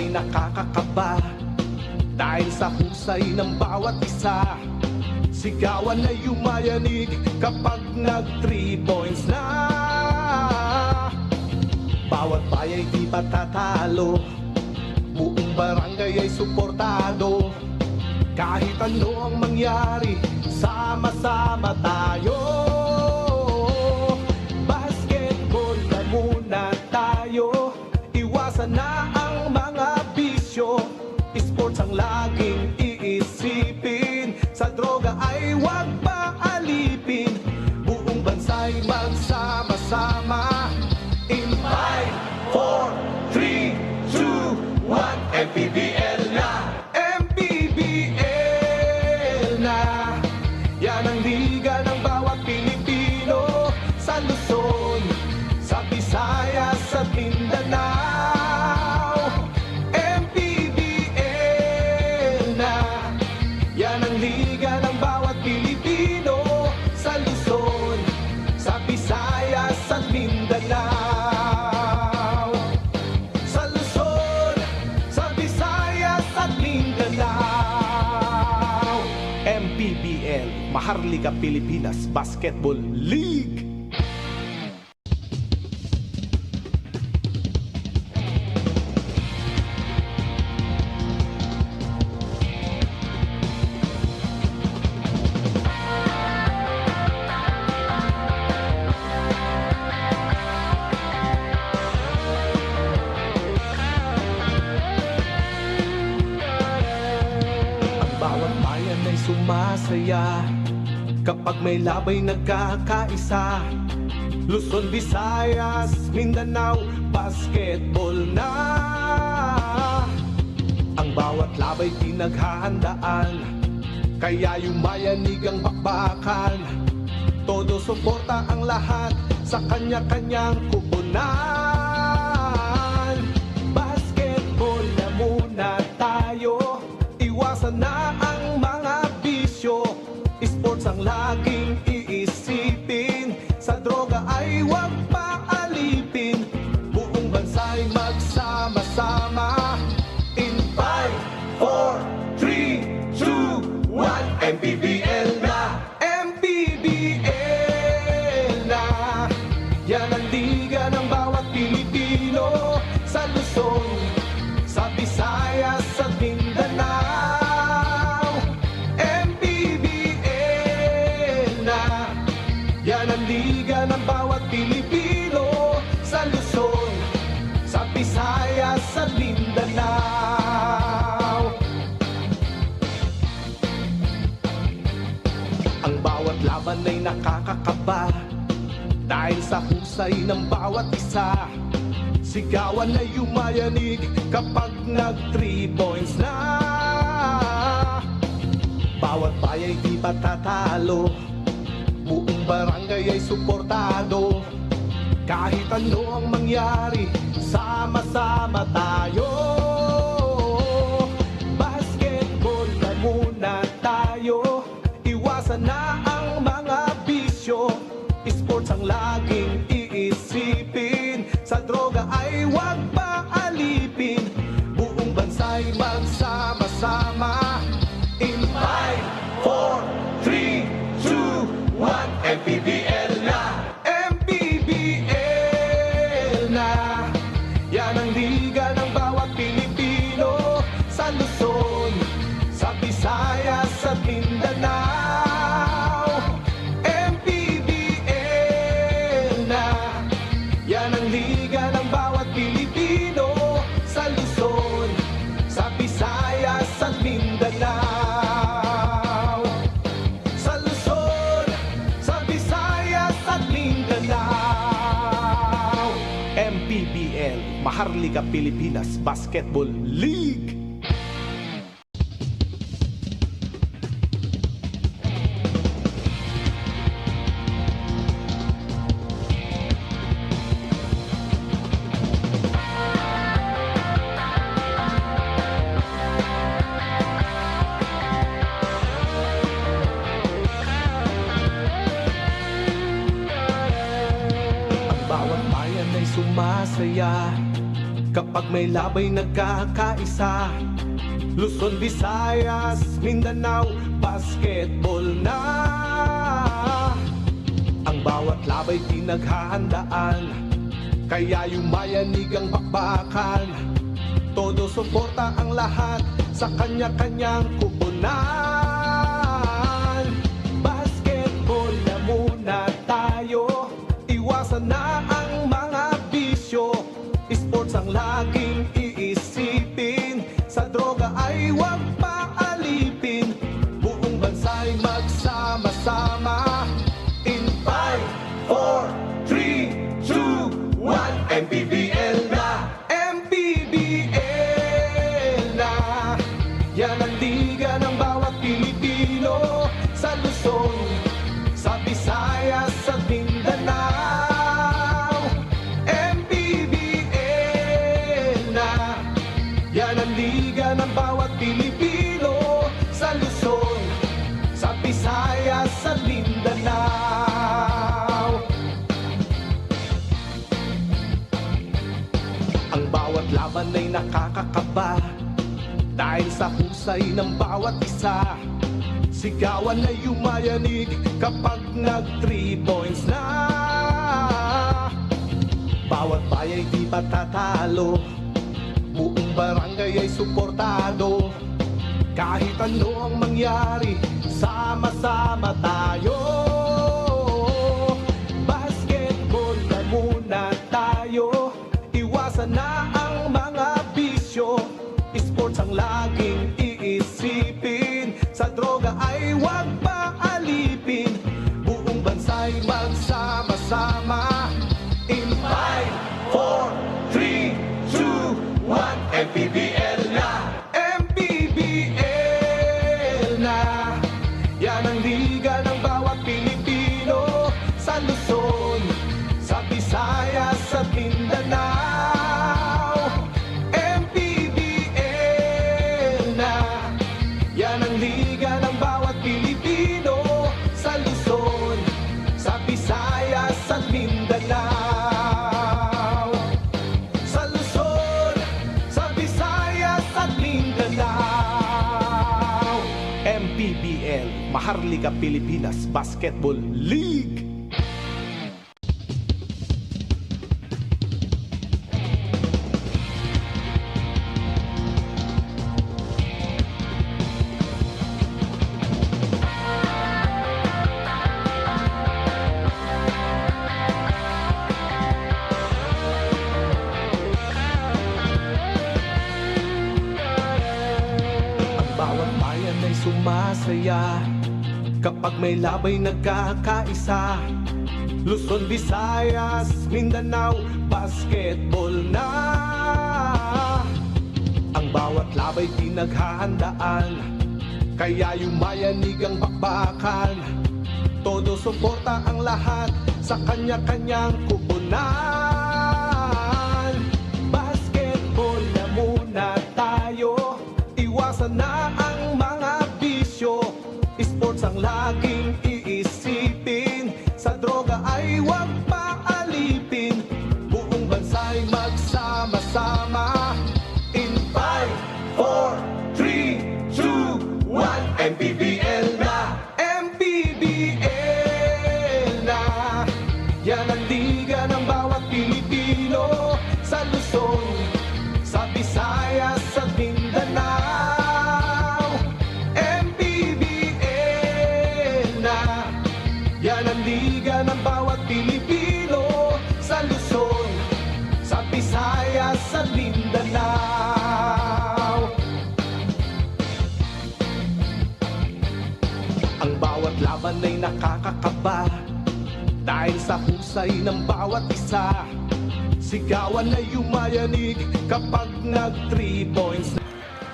ay nakakakaba dahil sa husay ng bawat isa. Sigawan ay yumayanig kapag nag 3 points na. Bawat bayay di patatalo, buong barangay ay suportado. Kahit ano ang mangyari, sama-sama tayo. Basketball na muna tayo, iwasan na ang mga bisyo. Sports ang laging iisipin, sa droga ay huwag paalipin. Buong bansa'y magsama-sama. In 5, 4, 3, 2, 1, MPBL na! MPBL na! Yan ang liga ng bawat Pilipino, sa Luzon, sa Visayas at Mindanao. MPBL na! Yan ang liga ng bawat Pilipino, sa Luzon, sa Visayas at Mindanao. MPBL, Maharlika Pilipinas Basketball League. Bawat bayan ay sumasaya kapag may labay nagkakaisa. Luzon, Visayas, Mindanao, basketball na. Ang bawat labay pinaghahandaan, kaya yumayanig ang bakbakan. Todo suporta ang lahat sa kanya-kanyang kupunan. Basketball na muna tayo, iwasan na ang mga bisyo. Sports ang laging iisipin, sa droga ay huwag paalipin. Buong bansa'y magsama-sama. In 5, 4, 3, 2, 1, MPBL na! MPBL na! Yan ang liga ng bawat Pilipino, sa Luzon, sa Visayas at Mindanao. MPBL na! Yan ang liga ng bawat Pilipino, sa Luzon, sa Visayas at Mindanao. Ang bawat laban ay nakakakaba dahil sa husay ng bawat isa. Sigawan ay yumayanig kapag nag 3 points na. Bawat bayay di patatalo, buong barangay ay suportado. Kahit ano ang mangyari, sama-sama tayo. Basketball na muna tayo, iwasan na ang mga bisyo. Sports ang laging iisipin, sa droga ay huwag paalipin. Buong bansa'y magsama-sama. In 5, 4, 3, 2, 1, MPBL na! MPBL na! Yan ang liga ng bawat Pilipino, sa Luzon, sa Visayas at Mindanao. MPBL na! Yan ang liga ng bawat Pilipino, sa Luzon, sa Visayas at Mindanao. Sa Luzon, sa Visayas at Mindanao. MPBL, Maharlika Pilipinas Basketball League. Bawat bayan ay sumasaya kapag may labay nagkakaisa. Luzon, Visayas, Mindanao, basketball na. Ang bawat labay pinaghahandaan, kaya yumayanig ang bakbakan. Todo suporta ang lahat sa kanya-kanyang kupunan. Basketball na muna tayo, iwasan na ang mga bisyo. Sports ang laging iisipin, sa droga ay huwag paalipin. Buong bansa'y magsama-sama. In 5, 4, 3, 2, 1, MPBL na! MPBL na! Yan ang liga ng bawat Pilipino, sa Luzon, sa Visayas, sa Mindanao. MPBL na! Yan ang liga ng bawat Pilipino, sa Luzon, sa Visayas, sa Mindanao. Ang bawat laban ay nakakakaba, dahil sa husay ng bawat isa. Sigawan ay yumayanig kapag nag 3 points na. Bawat bayay di patatalo, buong barangay ay suportado. Kahit ano ang mangyari, sama-sama tayo. Basketball na muna tayo, iwasan na ang mga bisyo. Sports ang laging iisipin, sa droga ay huwag paalipin. Buong bansa'y magsama-sama. In 5, 4, 3, 2, 1, MPBL na! MPBL na! Yan ang liga ng bawat Pilipino, sa Luzon, sa Visayas, sa Mindanao. MPBL na! Yan ang liga ng bawat Pilipino, sa Luzon, sa Visayas, sa Mindanao. Sa Luzon, sa Visayas, at Mindanao. MPBL, Maharlika Pilipinas Basketball League. Bawat bayan ay sumasaya kapag may labay nagkakaisa. Luzon, Visayas, Mindanao, basketball na. Ang bawat labay pinaghahandaan, kaya yumayanig ang bakbakan. Todo suporta ang lahat sa kanya-kanyang kupunan. Basketball na muna tayo, iwasan na ang mga bisyo. Sports ang laging iisipin, sa droga ay huwag paalipin. Buong bansa'y magsama-sama. In 5, 4, 3, 2, 1, MPBL na! MPBL na! Yan ang liga ng bawat Pilipino, sa Luzon, sa Visayas, sa Mindanao. MPBL na! Yan ang liga ng bawat Pilipino, sa Luzon, sa Visayas, sa Mindanao. Ang bawat laban ay nakakakaba, dahil sa husay ng bawat isa. Sigawan ay yumayanig kapag nag 3 points.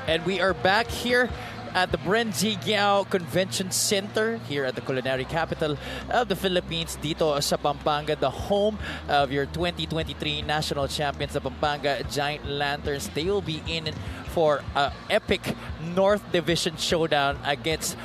And we are back here at the Brenzigiao Convention Center here at the culinary capital of the Philippines, dito sa Pampanga, the home of your 2023 national champions, the Pampanga Giant Lanterns. They will be in for an epic North Division showdown against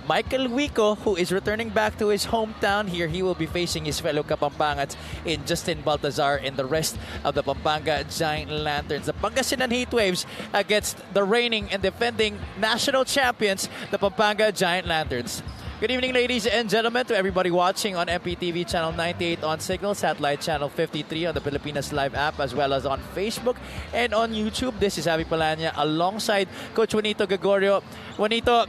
Michael Wico, who is returning back to his hometown here. He will be facing his fellow Kapampangans in Justin Baltazar and the rest of the Pampanga Giant Lanterns. The Pangasinan Heatwaves against the reigning and defending national champions, the Pampanga Giant Lanterns. Good evening, ladies and gentlemen, to everybody watching on MPTV Channel 98 on Signal, Satellite Channel 53 on the Pilipinas Live app, as well as on Facebook and on YouTube. This is Javi Palanya alongside Coach Juanito Gregorio. Juanito,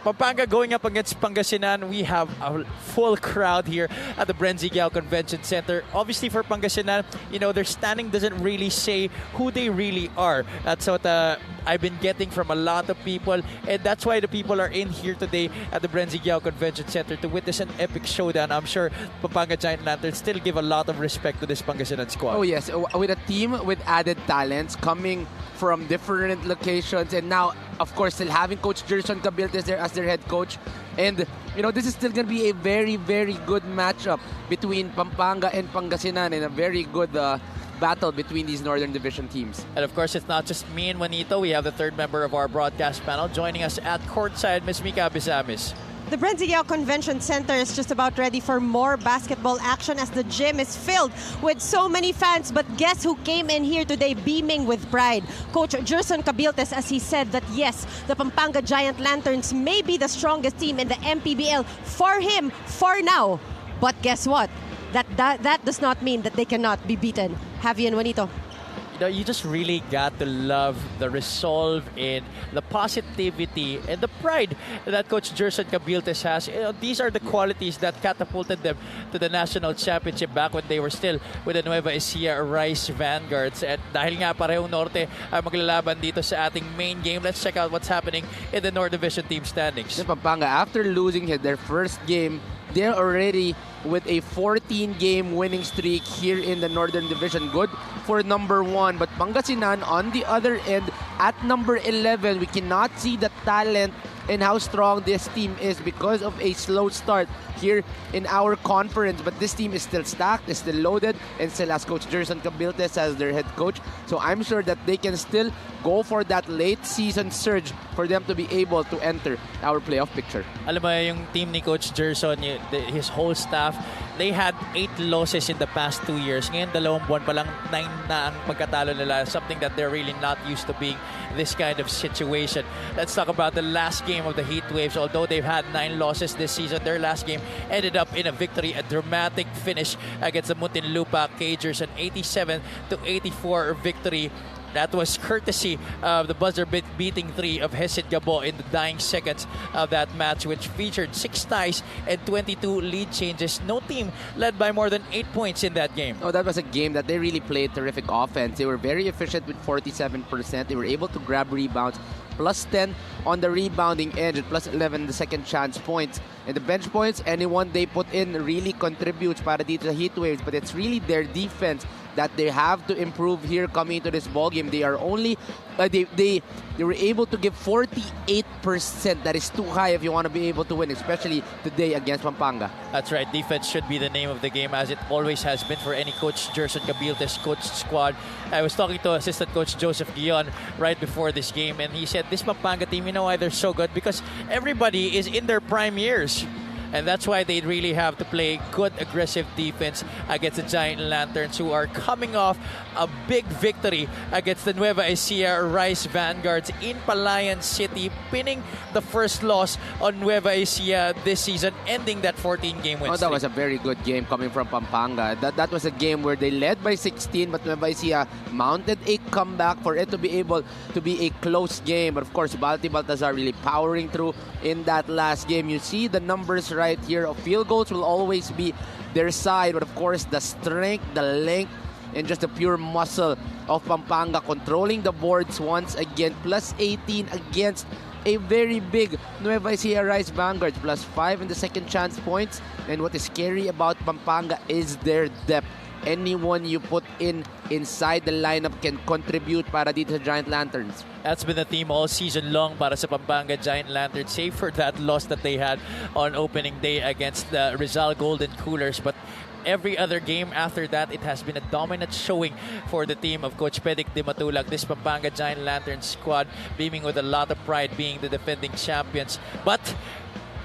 Pampanga going up against Pangasinan. We have a full crowd here at the Brenzigiao Convention Center. Obviously, for Pangasinan, their standing doesn't really say who they really are. That's what I've been getting from a lot of people, and that's why the people are in here today at the Brenzigiao Convention Center to witness an epic showdown. I'm sure Pampanga Giant Lanterns still give a lot of respect to this Pangasinan squad. Oh yes, with a team with added talents coming from different locations, and now, of course, still having Coach Gerson Cabiltes there as their head coach. And, this is still going to be a very, very good matchup between Pampanga and Pangasinan, and a very good battle between these Northern Division teams. And of course, it's not just me and Juanito. We have the third member of our broadcast panel joining us at courtside, Ms. Mika Bisamis. The Brenzigiao Convention Center is just about ready for more basketball action as the gym is filled with so many fans. But guess who came in here today beaming with pride? Coach Gerson Cabiltes, as he said that yes, the Pampanga Giant Lanterns may be the strongest team in the MPBL for him for now. But guess what? That does not mean that they cannot be beaten. Javi and Juanito. You just really got to love the resolve and the positivity and the pride that Coach Gerson Cabiltes has. These are the qualities that catapulted them to the national championship back when they were still with the Nueva Ecija Rice Vanguards. At dahil nga parehong Norte ay maglalaban dito sa ating main game, let's check out what's happening in the North Division team standings. Pampanga, after losing their first game, they're already with a 14-game winning streak here in the Northern Division. Good for number 1. But Pangasinan, on the other end, at number 11, we cannot see the talent and how strong this team is because of a slow start here in our conference. But this team is still stacked, is still loaded, and still has Coach Gerson Cabiltes as their head coach. So I'm sure that they can still go for that late season surge for them to be able to enter our playoff picture. Alam mo, yung team ni Coach Gerson, his whole staff, they had 8 losses in the past 2 years. Ngayon, 2 buwan pa lang, 9 na ang pagkatalo nila. Something that they're really not used to being this kind of situation. Let's talk about the last game of the Heatwaves. Although they've had 9 losses this season, their last game ended up in a victory, a dramatic finish against the Muntinlupa Cagers, an 87-84 victory. That was courtesy of the buzzer-beating 3 of Hesid Gabo in the dying seconds of that match, which featured 6 ties and 22 lead changes. No team led by more than 8 points in that game. Oh, that was a game that they really played terrific offense. They were very efficient with 47%. They were able to grab rebounds, plus 10 on the rebounding edge, and plus 11 the second chance points. And the bench points, anyone they put in really contributes para dito sa Heatwaves. But it's really their defense that they have to improve here coming into this ball game. They are only they were able to give 48%. That is too high if you want to be able to win, especially today against Pampanga. That's right. Defense should be the name of the game, as it always has been for any Coach Gerson Cabiltes coached squad. I was talking to assistant coach Joseph Guion right before this game, and he said this Pampanga team, why they're so good? Because everybody is in their prime years. And that's why they really have to play good, aggressive defense against the Giant Lanterns, who are coming off a big victory against the Nueva Ecija Rice Vanguards in Palayan City, pinning the first loss on Nueva Ecija this season, ending that 14-game win streak. That was a very good game coming from Pampanga. That was a game where they led by 16, but Nueva Ecija mounted a comeback for it to be able to be a close game. But of course, Baltazar really powering through in that last game. You see the numbers right here. Field goals will always be their side, but of course the strength, the length, and just the pure muscle of Pampanga controlling the boards once again. Plus 18 against a very big Nueva Ecija Rice Vanguard. Plus 5 in the second chance points. And what is scary about Pampanga is their depth. Anyone you put inside the lineup can contribute para dito sa Giant Lanterns. That's been the theme all season long para sa Pampanga Giant Lanterns, save for that loss that they had on opening day against the Rizal Golden Coolers. But every other game after that, it has been a dominant showing for the team of Coach Pedic Di Matulak. This Pampanga Giant Lanterns squad beaming with a lot of pride, being the defending champions. But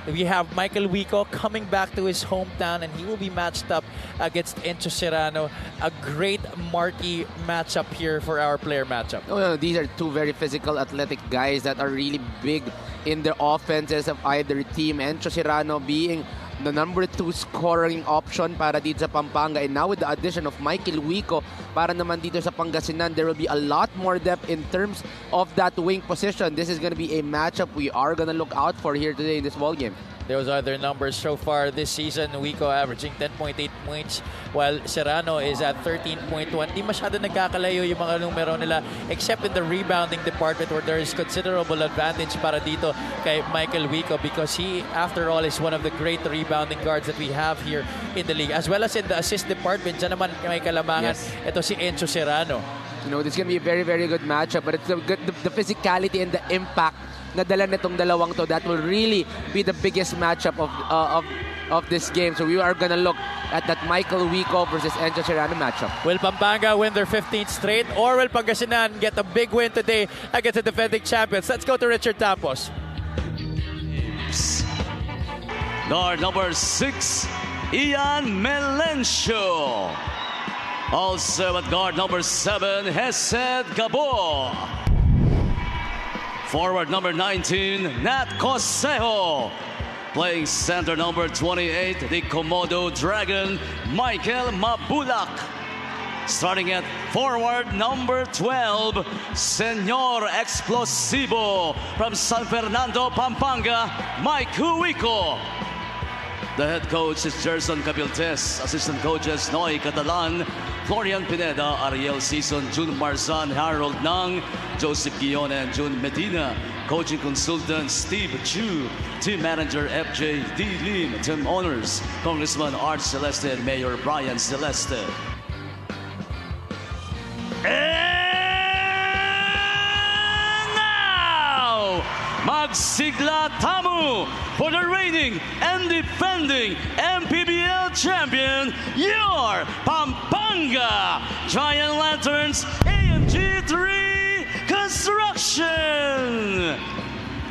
we have Michael Wico coming back to his hometown, and he will be matched up against Encho Serrano. A great marquee matchup here for our player matchup. Oh, no, these are two very physical, athletic guys that are really big in the offenses of either team. Encho Serrano being the number 2 scoring option para dito sa Pampanga. And now with the addition of Michael Wico para naman dito sa Pangasinan, there will be a lot more depth in terms of that wing position. This is going to be a matchup we are going to look out for here today in this ball game. Those are their numbers so far this season. Wico averaging 10.8 points while Serrano is at 13.1. Di masyado nagkakalayo yung mga numero nila except in the rebounding department where there is considerable advantage para dito kay Michael Wico because he, after all, is one of the great rebounding guards that we have here in the league. As well as in the assist department, dyan naman may kalamangan. Yes. Ito si Encho Serrano. You know, this is going to be a very, very good matchup, but it's the physicality and the impact na dala nitong dalawang to that will really be the biggest matchup of this game. So we are gonna look at that Michael Wico versus Encho Serrano matchup. Will Pampanga win their 15th straight or will Pangasinan get a big win today against the defending champions? Let's go to Richard Tampos. Guard number 6, Ian Melencio. Also at guard number 7, Hesed Gabo. Forward number 19, Nat Cosejo. Playing center number 28, the Komodo Dragon, Michael Mabulak. Starting at forward number 12, Senor Explosivo from San Fernando, Pampanga, Mike Huico. The head coach is Gerson Cabiltes. Assistant coaches Noy Catalan, Florian Pineda, Ariel Season, June Marzan, Harold Nang, Joseph Guion, and June Medina. Coaching consultant Steve Chu. Team manager FJ D. Lim. Team owners Congressman Art Celeste and Mayor Brian Celeste. And now, magsigla tamu for the reigning and defending MPBL champion, your Pampanga Giant Lanterns AMG3 Construction.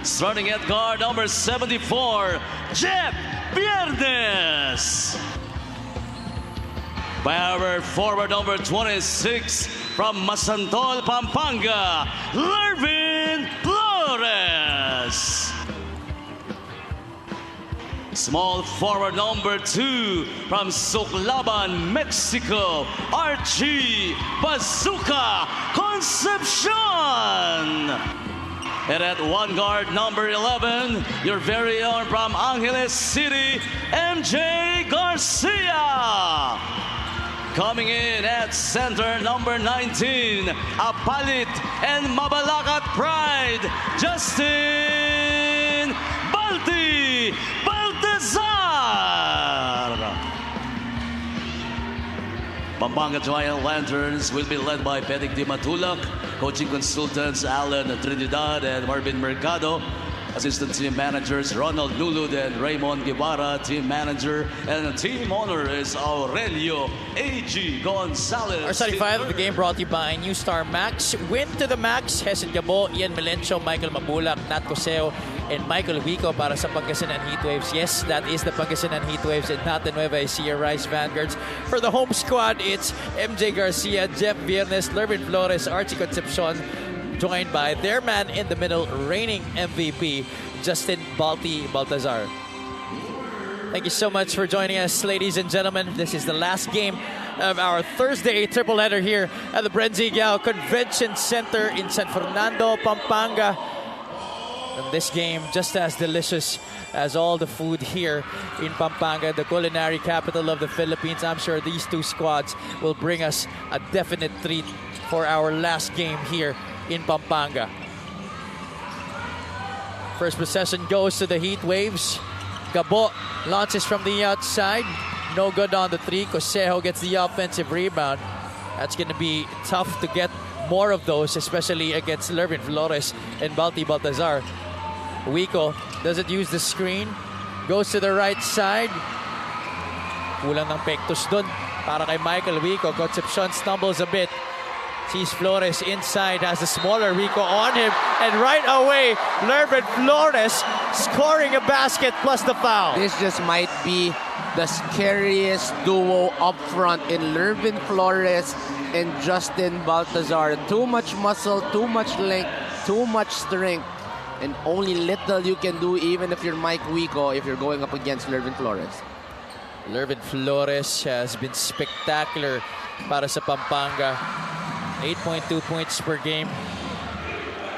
Starting at guard number 74, Jeff Viernes. Power forward number 26 from Masantol, Pampanga, Lervin Flores. Small forward number 2 from Suklaban, Mexico, Archie Bazooka Concepcion. And at one guard number 11, your very own from Angeles City, MJ Garcia. Coming in at center number 19, Apalit and Mabalacat Pride, Justin Balti Baltazar. Pampanga Giant Lanterns will be led by Pedig Di Matulak, coaching consultants Alan Trinidad and Marvin Mercado, assistant team managers Ronald Lulud and Raymond Guevara, team manager, and team owner is Aurelio A.G. Gonzalez. Our starting five of the game brought to you by New Star Max. Win to the max, Hesed Gabo, Ian Melencio, Michael Mabulak, Nat Coseo, and Michael Wico para sa Pangasinan Heatwaves. Yes, that is the Pangasinan Heatwaves and not the Nueva Ecija Rice Vanguards. For the home squad, it's MJ Garcia, Jeff Viernes, Lervin Flores, Archie Concepcion, joined by their man in the middle, reigning MVP, Justin Balti Baltazar. Thank you so much for joining us, ladies and gentlemen. This is the last game of our Thursday triple header here at the Brenzigao Convention Center in San Fernando, Pampanga. And this game just as delicious as all the food here in Pampanga, the culinary capital of the Philippines. I'm sure these two squads will bring us a definite treat for our last game here in Pampanga. First possession goes to the Heat Waves. Gabo launches from the outside. No good on the three. Cosejo gets the offensive rebound. That's going to be tough to get more of those, especially against Lervin Flores and Balti Baltazar. Wico doesn't use the screen. Goes to the right side. Kulang ng pektos dun para kay Michael Wico. Concepcion stumbles a bit. Sees Flores inside, has the smaller Wico on him, and right away, Lervin Flores scoring a basket plus the foul. This just might be the scariest duo up front in Lervin Flores and Justin Baltazar. Too much muscle, too much length, too much strength, and only little you can do even if you're Mike Wico if you're going up against Lervin Flores. Lervin Flores has been spectacular para sa Pampanga. 8.2 points per game.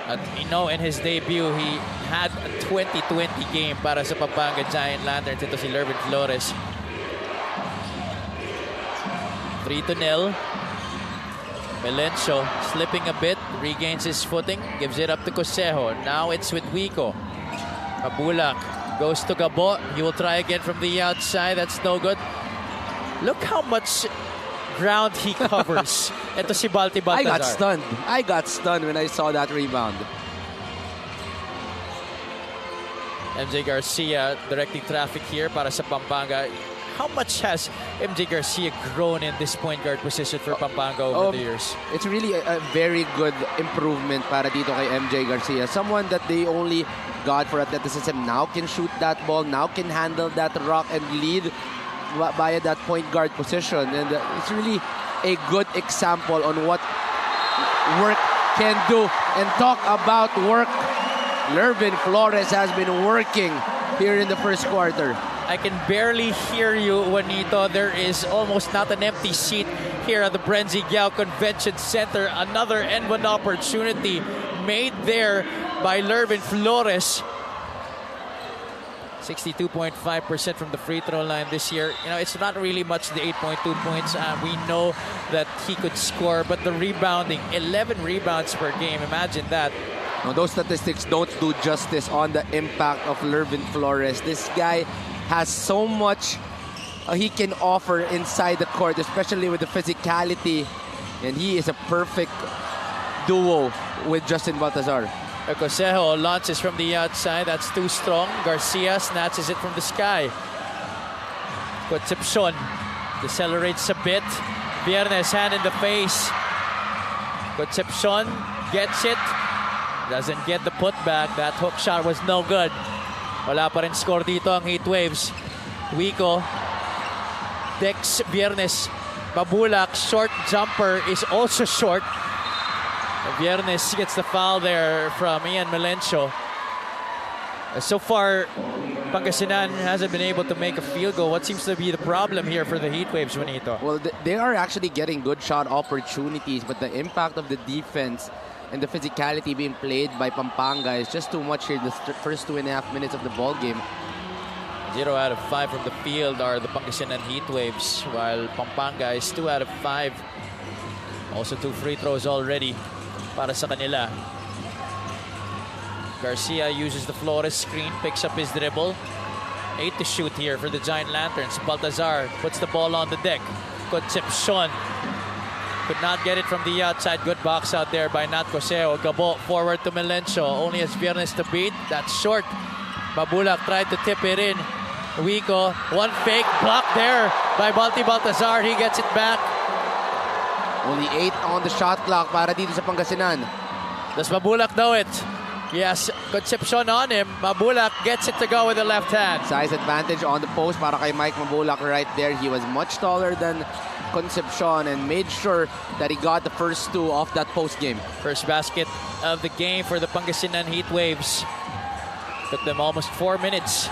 At in his debut, he had a 20-20 game para sa Pampanga Giant Lanterns. Ito si Lervin Flores. 3-0. Melencio slipping a bit, regains his footing, gives it up to Cosejo. Now it's with Wico. Mabulak goes to Gabo. He will try again from the outside. That's no good. Look how much ground he covers. Ito si Balti Baltazar. I got stunned when I saw that rebound. MJ Garcia directing traffic here para sa Pampanga. How much has MJ Garcia grown in this point guard position for Pampanga over the years? It's really a very good improvement para dito kay MJ Garcia. Someone that they only got for athleticism. Now can shoot that ball. Now can handle that rock and lead via that point guard position. And it's really a good example on what work can do. And talk about work. Lervin Flores has been working here in the first quarter. I can barely hear you, Juanito. There is almost not an empty seat here at the Brenzy Giao Convention Center. Another N1 opportunity made there by Lervin Flores. 62.5% from the free throw line this year. You know, it's not really much the 8.2 points. We know that he could score, but the rebounding, 11 rebounds per game. Imagine that. Now, those statistics don't do justice on the impact of Lervin Flores. This guy has so much he can offer inside the court, especially with the physicality. And he is a perfect duo with Justin Baltazar. Cosejo launches from the outside. That's too strong. Garcia snatches it from the sky. Concepcion decelerates a bit. Viernes hand in the face. Concepcion gets it. Doesn't get the putback. That hook shot was no good. Wala pa rin score dito ang Heatwaves. Wico. Dex Viernes. Mabulak. Short jumper is also short. Viernes gets the foul there from Ian Melencio. So far, Pangasinan hasn't been able to make a field goal. What seems to be the problem here for the Heatwaves, Juanito? Well, they are actually getting good shot opportunities, but the impact of the defense and the physicality being played by Pampanga is just too much here in the first 2.5 minutes of the ball game. 0 out of 5 from the field are the Pangasinan Heatwaves, while Pampanga is 2 out of 5. Also 2 free throws already para sa kanila. Garcia uses the Flores screen, picks up his dribble. 8 to shoot here for the Giant Lanterns. Baltazar puts the ball on the deck. Concepcion could not get it from the outside. Good box out there by Nat Cosejo. Gabo forward to Melencio. Only has Viernes to beat. That's short. Mabulak tried to tip it in. Wico, one fake block there by Balti Baltazar. He gets it back. Only 8 on the shot clock para dito sa Pangasinan. Does Mabulak know it? Yes, Concepcion on him. Mabulak gets it to go with the left hand. Size advantage on the post para kay Mike Mabulak right there. He was much taller than Concepcion and made sure that he got the first 2 off that post game. First basket of the game for the Pangasinan Heatwaves. Took them almost 4 minutes.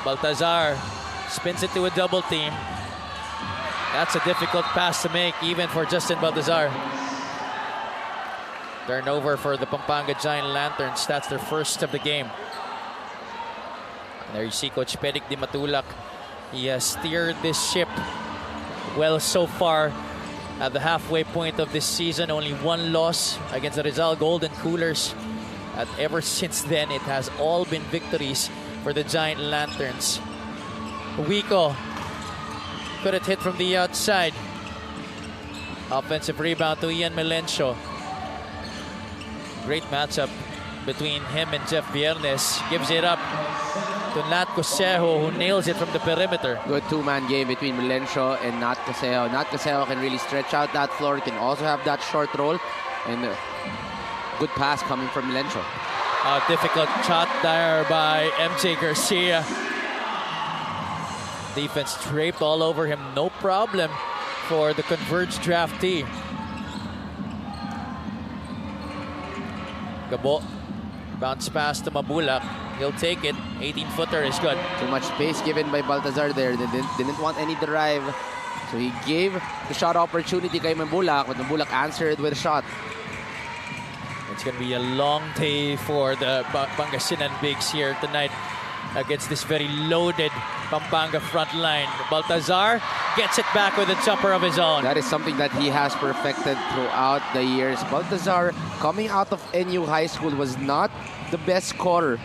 Baltazar spins it to a double team. That's a difficult pass to make even for Justin Baltazar. Turnover for the Pampanga Giant Lanterns. That's their first of the game. There you see Coach Pedic Di Matulak. He has steered this ship well so far at the halfway point of this season. Only 1 loss against the Rizal Golden Coolers. And ever since then, it has all been victories for the Giant Lanterns. Wico could have hit from the outside. Offensive rebound to Ian Melencio. Great matchup between him and Jeff Viernes. Gives it up to Nat Cosejo, who nails it from the perimeter. Good 2-man game between Melencio and Nat Cosejo. Nat Cosejo can really stretch out that floor. Can also have that short roll. And good pass coming from Melencio. A difficult shot there by MJ Garcia. Defense draped all over him, no problem for the Converge draftee. Gabo, bounce pass to Mabulak. He'll take it. 18-footer is good. Too much space given by Baltazar there. They didn't want any drive. So he gave the shot opportunity kay Mabulak, but Mabulak answered with a shot. It's going to be a long day for the Pangasinan Bigs here tonight against this very loaded Pampanga front line. Baltazar gets it back with a jumper of his own. That is something that he has perfected throughout the years. Baltazar, coming out of NU High School, was not the best scorer,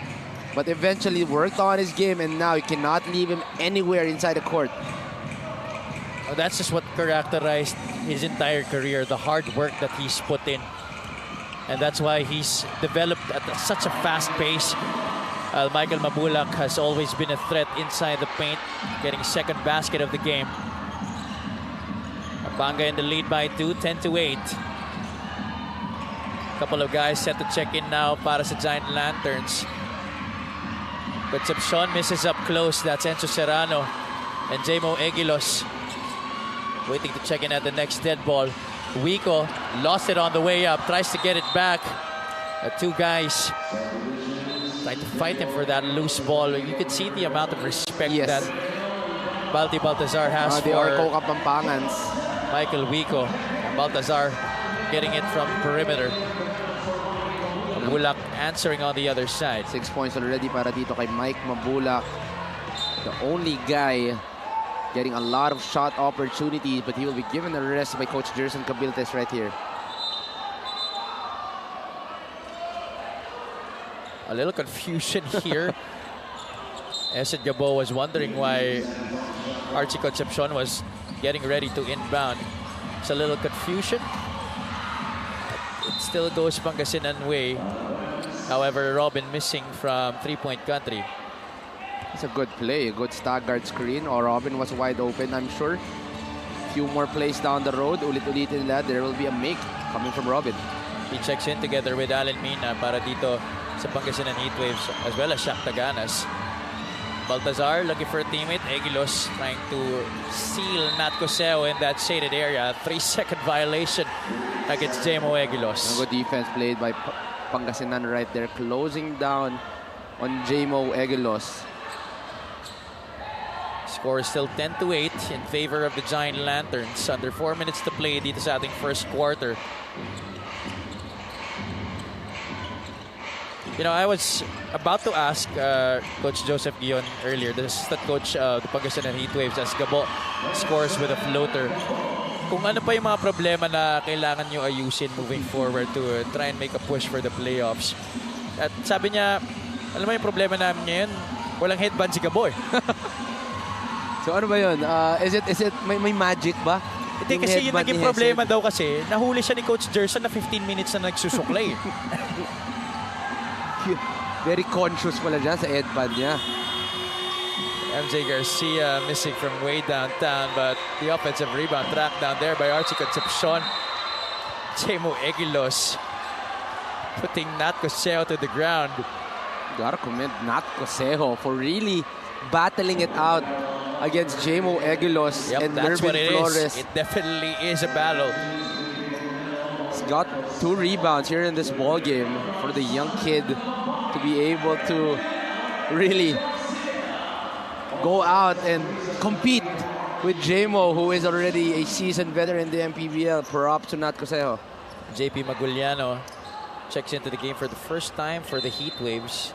but eventually worked on his game, and now you cannot leave him anywhere inside the court. Well, that's just what characterized his entire career, the hard work that he's put in. And that's why he's developed at such a fast pace. Michael Mabulak has always been a threat inside the paint, getting second basket of the game. Pampanga in the lead by 2, 10-8. Couple of guys set to check in now para sa Giant Lanterns. Concepcion misses up close. That's Enzo Serrano and Jmo Egilos waiting to check in at the next dead ball. Wico lost it on the way up, tries to get it back. Two guys trying to fight him for that loose ball. You can see the amount of respect that Baltazar has They are for Pampangans. Michael Wico. Baltazar getting it from perimeter. Mabulak answering on the other side. 6 points already para dito kay Mike Mabulak. The only guy getting a lot of shot opportunities, but he will be given a rest by Coach Jerson Cabiltes right here. A little confusion here. Esed Gabo was wondering why Archie Concepcion was getting ready to inbound. It's a little confusion. It still goes Pangasinan way. However, Robin missing from three-point country. It's a good play, a good staggered screen. Or Robin was wide open, I'm sure. Few more plays down the road. Ulit-ulitin nila. There will be a make coming from Robin. He checks in together with Allen Mina para dito sa Pangasinan Heatwaves as well as Shaq Taganas. Baltazar looking for a teammate. Egilos trying to seal Nat Coseo in that shaded area. 3-second violation against Jmo Egilos. A good defense played by Pangasinan right there, closing down on Jmo Egilos. Score is still 10-8 in favor of the Giant Lanterns. Under 4 minutes to play dito sa ating first quarter. You know, I was about to ask Coach Joseph Guion earlier, the assistant coach of the Pangasinan Heatwaves, as Gabo scores with a floater. Kung ano pa yung mga problema na kailangan nyo ayusin moving forward to try and make a push for the playoffs. At sabi niya, alam mo yung problema namin ngayon, walang headband si Gabo eh. So ano ba yun? Is it may magic ba? Hindi kasi yung naging problema daw kasi, nahuli siya ni Coach Jerson na 15 minutes na nagsusuklay. Very conscious pala dyan sa headband niya. MJ Garcia missing from way downtown, but the offensive rebound tracked down there by Archie Concepcion. Jmo Egilos putting Nat Coseo to the ground. Gotta commend Nat Coseo for really battling it out against Jmo Egilos and that's Mervin what it Flores. is. It definitely is a battle. He's got 2 rebounds here in this ball game for the young kid to be able to really go out and compete with Jmo, who is already a seasoned veteran in the MPBL. Props to Nat Coseo. JP Maguliano checks into the game for the first time for the Heatwaves.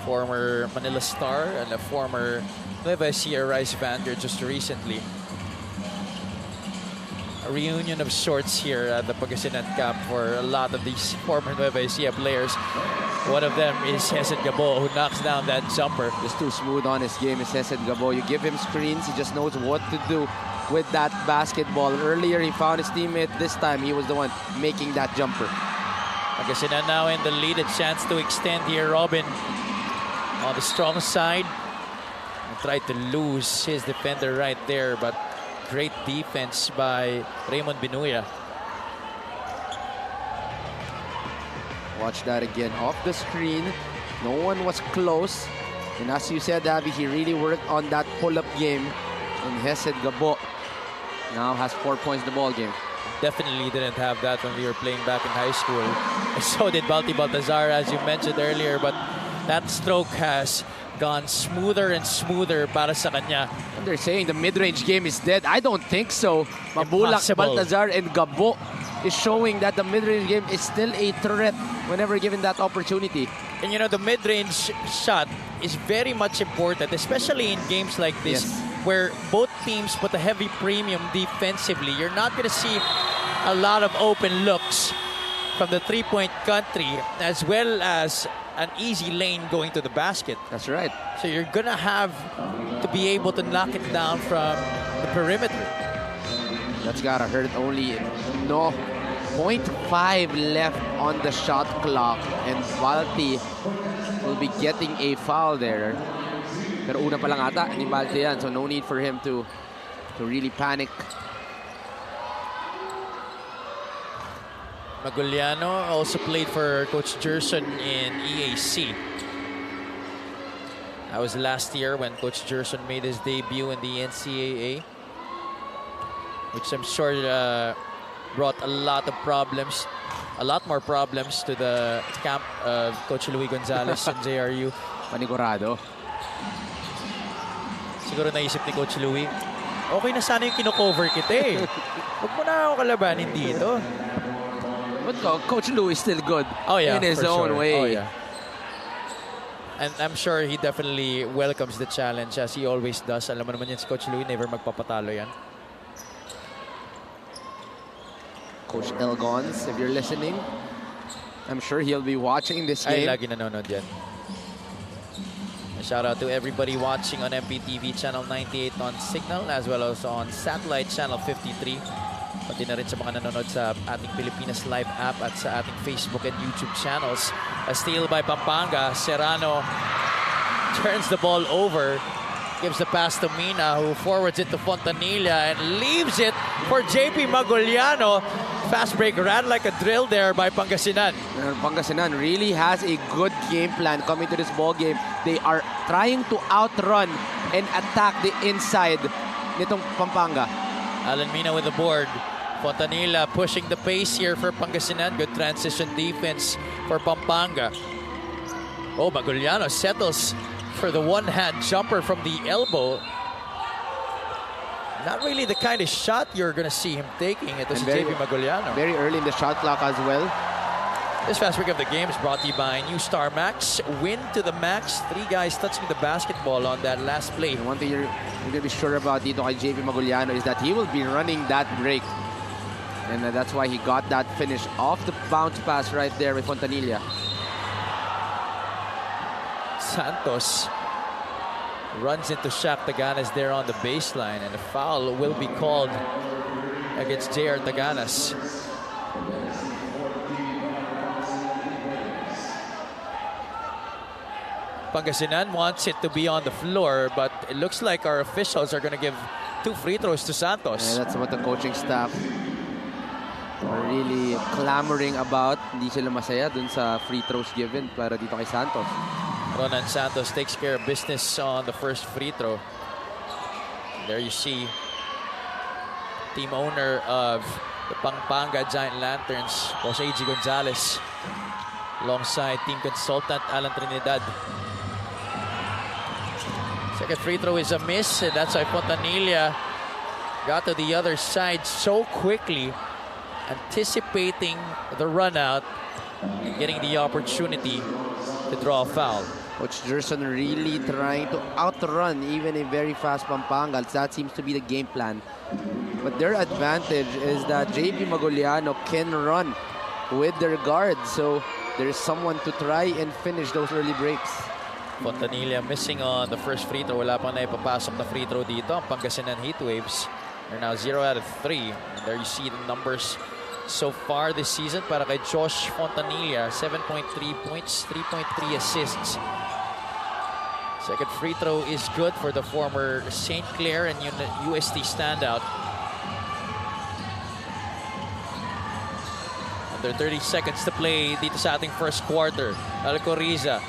Former Manila Star and a former Nueva Ecija Rice Vander just recently. A reunion of sorts here at the Pangasinan camp for a lot of these former Nueva Ecija players. One of them is Hesed Gabo, who knocks down that jumper. Just too smooth on his game is Hesed Gabo. You give him screens, he just knows what to do with that basketball. Earlier, he found his teammate. This time, he was the one making that jumper. Pangasinan now in the lead, a chance to extend here. Robin on the strong side. And tried to lose his defender right there, but great defense by Raymond Binuya. Watch that again off the screen. No one was close. And as you said, Abby, he really worked on that pull-up game. And Hesed Gabo now has 4 points in the ball game. Definitely didn't have that when we were playing back in high school. And so did Balti Baltazar, as you mentioned earlier. But that stroke has gone smoother and smoother para sa kanya. And they're saying the mid-range game is dead. I don't think so. Mabulak, Impossible. Baltazar, and Gabo is showing that the mid-range game is still a threat whenever given that opportunity. And you know, the mid-range shot is very much important, especially in games like this, Yes. where both teams put a heavy premium defensively. You're not going to see a lot of open looks from the three-point country, as well as an easy lane going to the basket. That's right. So you're going to have to be able to knock it down from the perimeter. That's gotta hurt. Only 0.5 left on the shot clock, and Balti will be getting a foul there. Pero una pa lang ata ni Balti yan, so no need for him to really panic. Maguliano also played for Coach Gerson in EAC. That was last year when Coach Gerson made his debut in the NCAA, which I'm sure brought a lot of problems, a lot more problems to the camp of Coach Luis Gonzalez and JRU. Panigurado. Siguro naisip ni Coach Luis, okay na sana yung kino-cover kita eh. Huwag mo na ako kalabanin dito. But Coach Lou is still good in his for own sure. way. Oh, yeah. And I'm sure he definitely welcomes the challenge, as he always does. Alam mo naman yan si Coach Louis, never magpapatalo yan. Coach Elgons, if you're listening, I'm sure he'll be watching this Ay, game. lagi nanonood yan. Shout out to everybody watching on MPTV Channel 98 on Signal, as well as on Satellite Channel 53. Pati na rin sa mga nanonood sa ating Pilipinas Live app at sa ating Facebook and YouTube channels. A steal by Pampanga. Serrano turns the ball over. Gives the pass to Mina, who forwards it to Fontanilla and leaves it for JP Maguliano. Fast break ran like a drill there by Pangasinan. Pangasinan really has a good game plan coming to this ball game. They are trying to outrun and attack the inside nitong Pampanga. Alan Mina with the board. Fontanilla pushing the pace here for Pangasinan. Good transition defense for Pampanga. Oh, Maguliano settles for the one-hand jumper from the elbow. Not really the kind of shot you're going to see him taking. It was JP Maguliano. Very early in the shot clock as well. This fast break of the game is brought to you by New Star Max. Win to the max. 3 guys touching the basketball on that last play. And one thing you're going to be sure about dito kay JP Maguliano is that he will be running that break. And that's why he got that finish off the bounce pass right there with Fontanilla. Santos runs into Shaq Taganas there on the baseline, and a foul will be called against JR Taganas. Pangasinan wants it to be on the floor, but it looks like our officials are going to give 2 free throws to Santos. Yeah, that's what the coaching staff are really clamoring about. Hindi sila masaya dun sa free throws given para dito kay Santos. Ronan Santos takes care of business on the first free throw. There you see team owner of the Pampanga Giant Lanterns, Boss A.G. Gonzalez, alongside team consultant Alan Trinidad. Second free throw is a miss, and that's why Fontanilla got to the other side so quickly, anticipating the run out and getting the opportunity to draw a foul. Coach Gerson really trying to outrun even a very fast Pampanga. That seems to be the game plan. But their advantage is that JP Maguliano can run with their guards. So there's someone to try and finish those early breaks. Fontanilla missing on the first free throw. Wala pang naipapasok na free throw dito. Ang Pangasinan Heatwaves are now 0 out of 3. And there you see the numbers so far this season para kay Josh Fontanilla. 7.3 points, 3.3 assists. Second free throw is good for the former St. Clair and UST standout. And Center. 30 seconds to play dito sa ating first quarter. Alcoriza.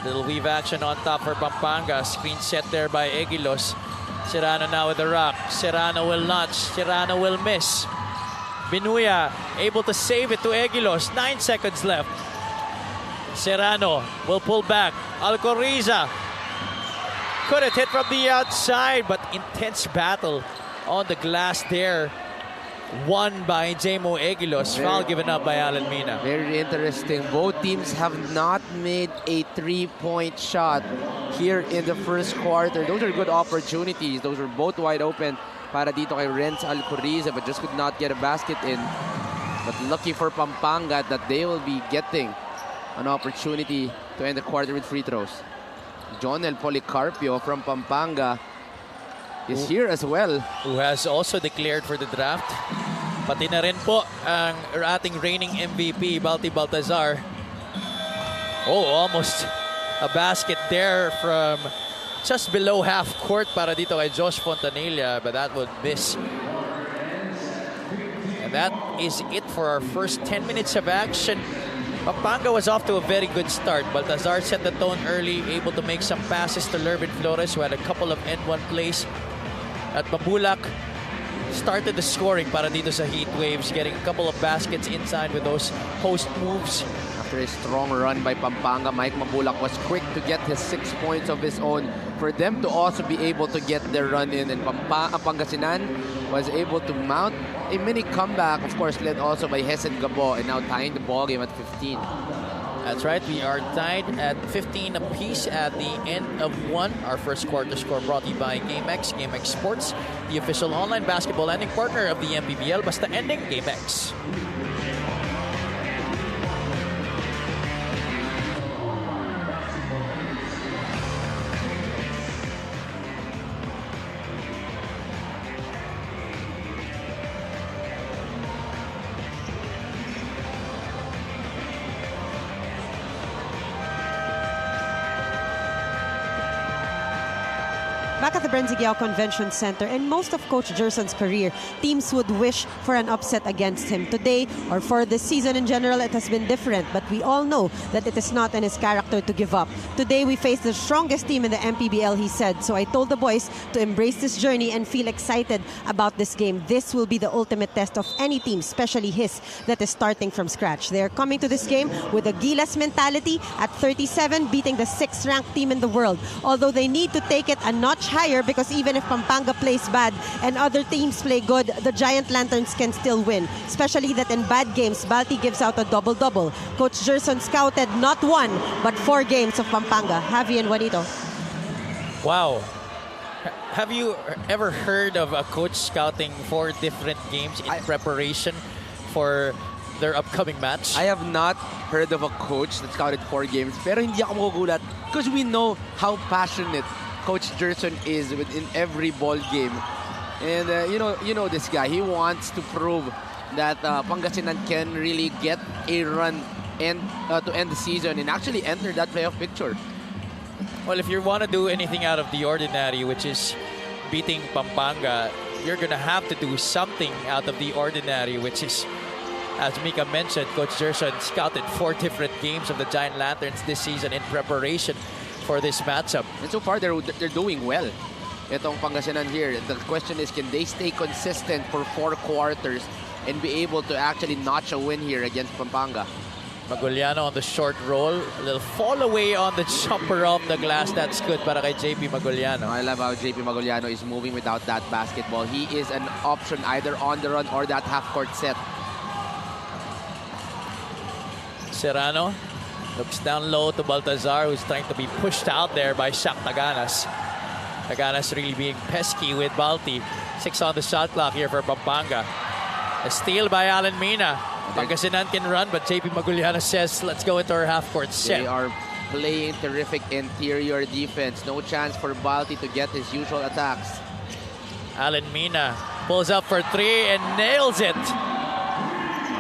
Little weave action on top for Pampanga. Screen set there by Egilos. Serrano now with the rock. Serrano will notch. Serrano will miss. Binuya able to save it to Egilos. 9 seconds left. Serrano will pull back. Alcoriza could have hit from the outside, but intense battle on the glass there. Won by Jamo Egilos. Foul given up by Alan Mina. Very interesting. Both teams have not made a three-point shot here in the first quarter. Those are good opportunities. Those are both wide open para dito kay Renz Alcoriza, but just could not get a basket in. But lucky for Pampanga that they will be getting an opportunity to end the quarter with free throws. Jonel Policarpio from Pampanga is here as well. Who has also declared for the draft. Pati na rin po ang ating reigning MVP, Balti Baltazar. Oh, almost a basket there from just below half court para dito kay Josh Fontanilla, but that would miss. And that is it for our first 10 minutes of action. Pampanga was off to a very good start. Baltazar set the tone early, able to make some passes to Lervin Flores, who had a couple of N1 plays. At Mabulak started the scoring para dito sa Heat Waves, getting a couple of baskets inside with those post moves. After a strong run by Pampanga, Mike Mabulak was quick to get his 6 points of his own for them to also be able to get their run in. And Pangasinan was able to mount a mini comeback, of course, led also by Hesed Gabo, and now tying the ball game at 15. That's right, we are tied at 15 apiece at the end of one. Our first quarter score brought to you by GameX, GameX Sports, the official online basketball lending partner of the MPBL. Basta ending, GameX. Back at the Brenzigiao Convention Center, in most of Coach Gerson's career, teams would wish for an upset against him. Today, or for this season in general, it has been different, but we all know that it is not in his character to give up. Today, we face the strongest team in the MPBL, he said, so I told the boys to embrace this journey and feel excited about this game. This will be the ultimate test of any team, especially his, that is starting from scratch. They are coming to this game with a Gilas mentality at 37, beating the 6th-ranked team in the world, although they need to take it a notch higher, because even if Pampanga plays bad and other teams play good, the Giant Lanterns can still win. Especially that in bad games, Balti gives out a double-double. Coach Gerson scouted not 1, but 4 games of Pampanga. Javi and Juanito. Wow. Have you ever heard of a coach scouting 4 different games in preparation for their upcoming match? I have not heard of a coach that scouted 4 games, pero hindi ako magugulat because we know how passionate Coach Gerson is within every ball game. And you know this guy. He wants to prove that Pangasinan can really get a run and to end the season and actually enter that playoff picture. Well, if you want to do anything out of the ordinary, which is beating Pampanga, you're going to have to do something out of the ordinary, which is, as Mika mentioned, Coach Gerson scouted 4 different games of the Giant Lanterns this season in preparation for this matchup. And so far, they're doing well. Itong Pangasinan here. The question is, can they stay consistent for 4 quarters and be able to actually notch a win here against Pampanga? Maguliano on the short roll. A little fall away on the jumper off the glass. That's good para kay JP Maguliano. I love how JP Maguliano is moving without that basketball. He is an option either on the run or that half-court set. Serrano looks down low to Baltazar, who's trying to be pushed out there by Shaq Taganas. Taganas really being pesky with Balti. 6 on the shot clock here for Pampanga. A steal by Alan Mina. Pangasinan can run, but JP Maguliano says, let's go into our half-court set. They are playing terrific interior defense. No chance for Balti to get his usual attacks. Alan Mina pulls up for 3 and nails it.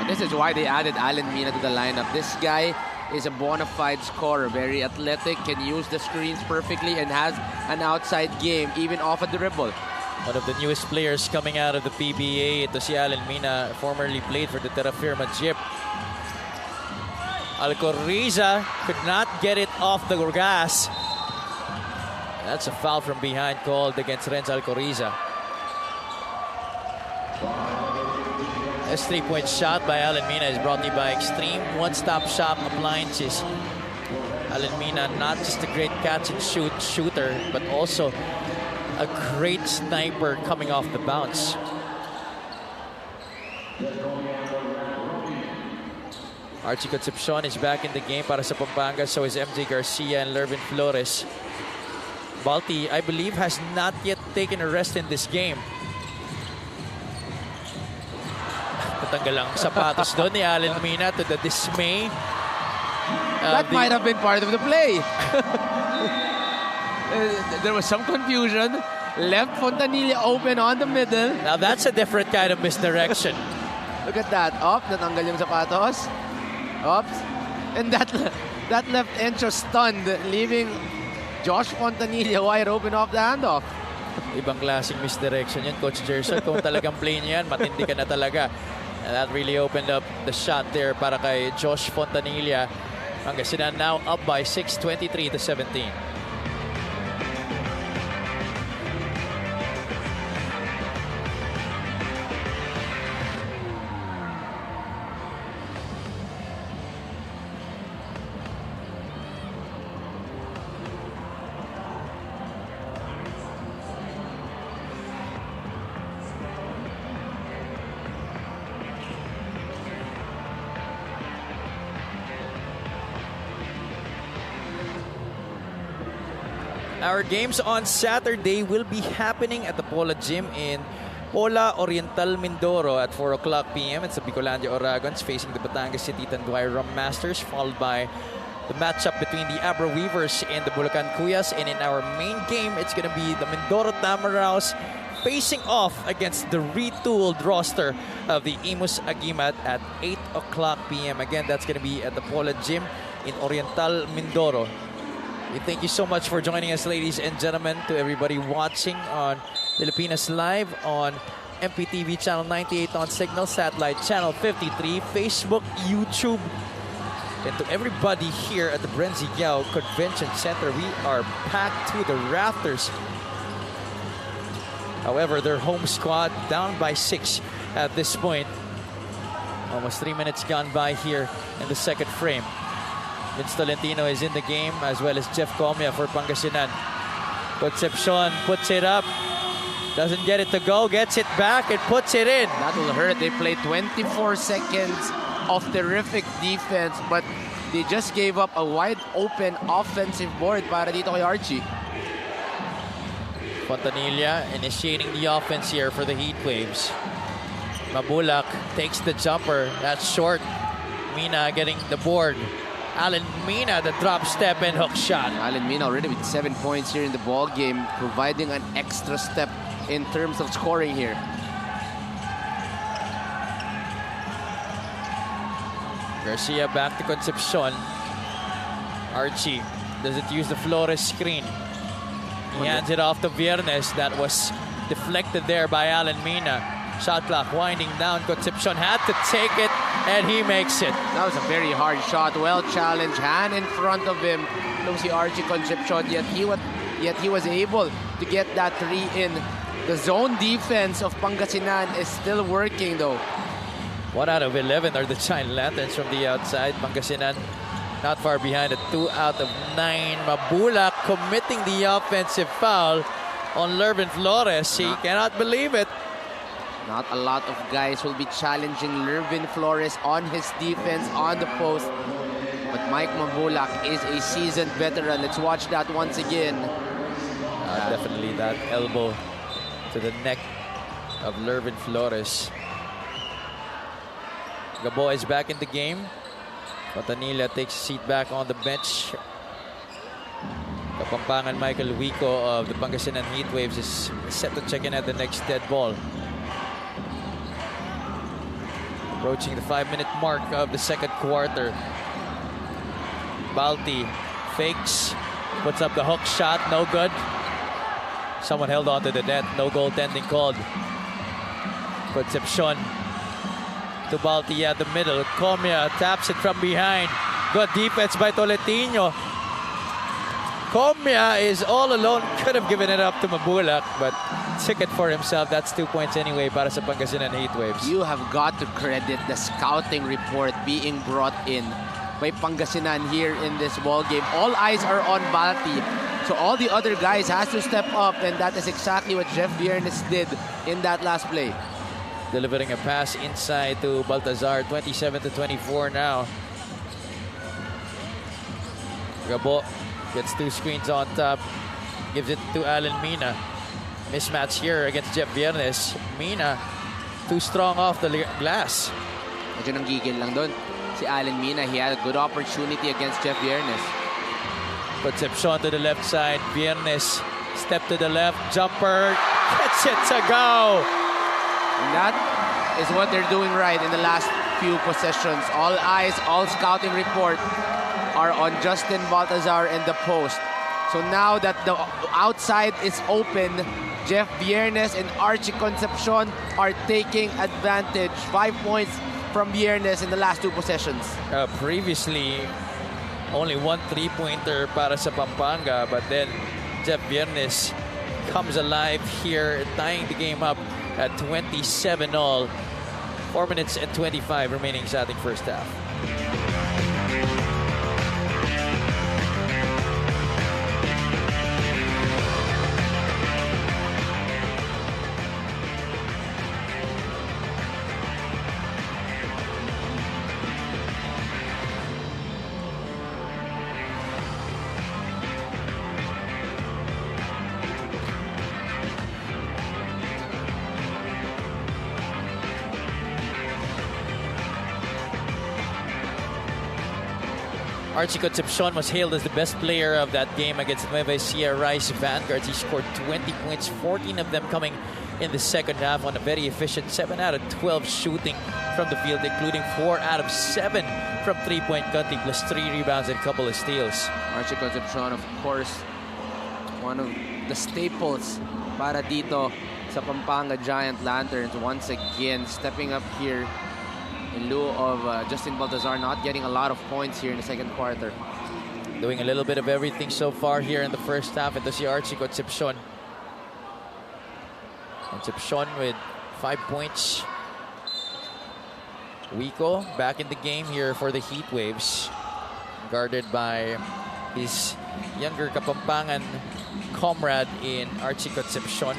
This is why they added Alan Mina to the lineup. This guy is a bona fide scorer, very athletic, can use the screens perfectly, and has an outside game, even off a dribble. One of the newest players coming out of the PBA, ito si Alan Mina, formerly played for the Terra Firma Jeep. Alcoriza could not get it off the gas. That's a foul from behind called against Renz Alcoriza. This three-point shot by Alan Mina is brought to you by Extreme One-Stop Shop Appliances. Alan Mina, not just a great catch-and-shoot shooter, but also a great sniper coming off the bounce. Archie Concepcion is back in the game para sa Pampanga. So is MJ Garcia and Lervin Flores. Balti, I believe, has not yet taken a rest in this game. Natanggal ang sapatos doon ni Alan Mina to the dismay. That might have been part of the play. There was some confusion. Left Fontanilla open on the middle. Now that's a different kind of misdirection. Look at that. Up, natanggal yung sapatos. Up. And that left Encho stunned, leaving Josh Fontanilla wide open off the handoff. Ibang klaseng misdirection yun, Coach Gerson. Kung talagang play niyan, matindi ka na talaga. And that really opened up the shot there para kay Josh Fontanilla. Pangasinan now up by 6, 23-17. Our games on Saturday will be happening at the Pola Gym in Pola Oriental, Mindoro at 4 o'clock p.m. It's the Bicolandia Oragons facing the Batangas City Tanduay Rum Masters, followed by the matchup between the Abra Weavers and the Bulacan Cuyas. And in our main game, it's going to be the Mindoro Tamaraws facing off against the retooled roster of the Imus Agimat at 8 o'clock p.m. Again, that's going to be at the Pola Gym in Oriental, Mindoro. We thank you so much for joining us, ladies and gentlemen, to everybody watching on Filipinas Live on MPTV Channel 98 on Signal, Satellite Channel 53, Facebook, YouTube, and to everybody here at the Brenzigiao Convention Center. We are packed to the rafters. However, their home squad down by 6 at this point. Almost 3 minutes gone by here in the second frame. Vince Tolentino is in the game, as well as Jeff Comia for Pangasinan. Concepcion puts it up. Doesn't get it to go. Gets it back and puts it in. That will hurt. They played 24 seconds of terrific defense, but they just gave up a wide open offensive board para dito kay Archie. Fontanilla initiating the offense here for the Heat Waves. Mabulak takes the jumper. That's short. Mina getting the board. Alan Mina, the drop step and hook shot. Alan Mina already with 7 points here in the ball game, providing an extra step in terms of scoring here. Garcia back to Concepcion. Archie doesn't use the Flores screen. He hands it off to Viernes. That was deflected there by Alan Mina. Shot clock winding down. Concepcion had to take it, and he makes it. That was a very hard shot. Well challenged. Hand in front of him. Looks the Archie Concepcion. Yet he was able to get that 3 in. The zone defense of Pangasinan is still working, though. 1 out of 11 are the Giant Lanterns from the outside. Pangasinan not far behind at 2 out of 9. Mabulak committing the offensive foul on Lervin Flores. He cannot believe it. Not a lot of guys will be challenging Lervin Flores on his defense on the post. But Mike Mabulak is a seasoned veteran. Let's watch that once again. Definitely that elbow to the neck of Lervin Flores. Gabo is back in the game. Fontanilla takes a seat back on the bench. Kapampangan Michael Wico of the Pangasinan Heat Waves is set to check in at the next dead ball. Approaching the 5-minute mark of the second quarter. Balti fakes, puts up the hook shot, no good. Someone held on to the net, no goaltending called. Concepcion to Balti at the middle. Comia taps it from behind. Good defense by Tolentino. Comia is all alone. Could have given it up to Mabulak, but took it for himself. That's 2 points anyway para sa Pangasinan Heatwaves. You have got to credit the scouting report being brought in by Pangasinan here in this ball game. All eyes are on Balti. So all the other guys has to step up, and that is exactly what Jeff Viernes did in that last play. Delivering a pass inside to Baltazar. 27-24 now. Gabo gets 2 screens on top. Gives it to Alan Mina. Mismatch here against Jeff Viernes. Mina, too strong off the glass. Medyo nanggigil lang doon si Alan Mina. He had a good opportunity against Jeff Viernes. Concepcion to the left side. Viernes, step to the left. Jumper, gets it to go. And that is what they're doing right in the last few possessions. All eyes, all scouting report are on Justin Baltazar in the post. So now that the outside is open, Jeff Viernes and Archie Concepcion are taking advantage. 5 points from Viernes in the last 2 possessions. Previously, only 1 3-pointer para sa Pampanga, but then Jeff Viernes comes alive here, tying the game up at 27-all. 4 minutes and 25 remaining sa ating first half. Archie Concepcion was hailed as the best player of that game against Nueva Ecija Rice Vanguards. He scored 20 points, 14 of them coming in the second half on a very efficient 7 out of 12 shooting from the field, including 4 out of 7 from three-point cutting, plus 3 rebounds and a couple of steals. Archie Concepcion, of course, one of the staples para dito sa Pampanga Giant Lanterns. Once again, stepping up here in lieu of Justin Baltazar not getting a lot of points here in the second quarter. Doing a little bit of everything so far here in the first half. Ito si Archie Concepcion. Concepcion with 5 points. Wico back in the game here for the Heatwaves. Guarded by his younger Kapampangan comrade in Archie Concepcion.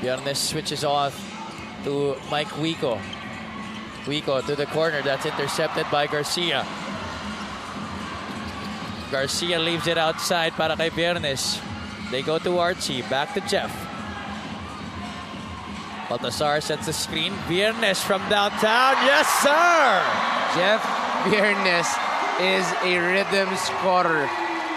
Viernes switches off to Mike Wico. Wico to the corner. That's intercepted by Garcia. Garcia leaves it outside para kay Viernes. They go to Archie. Back to Jeff. Baltazar sets the screen. Viernes from downtown. Yes, sir! Jeff Viernes is a rhythm scorer.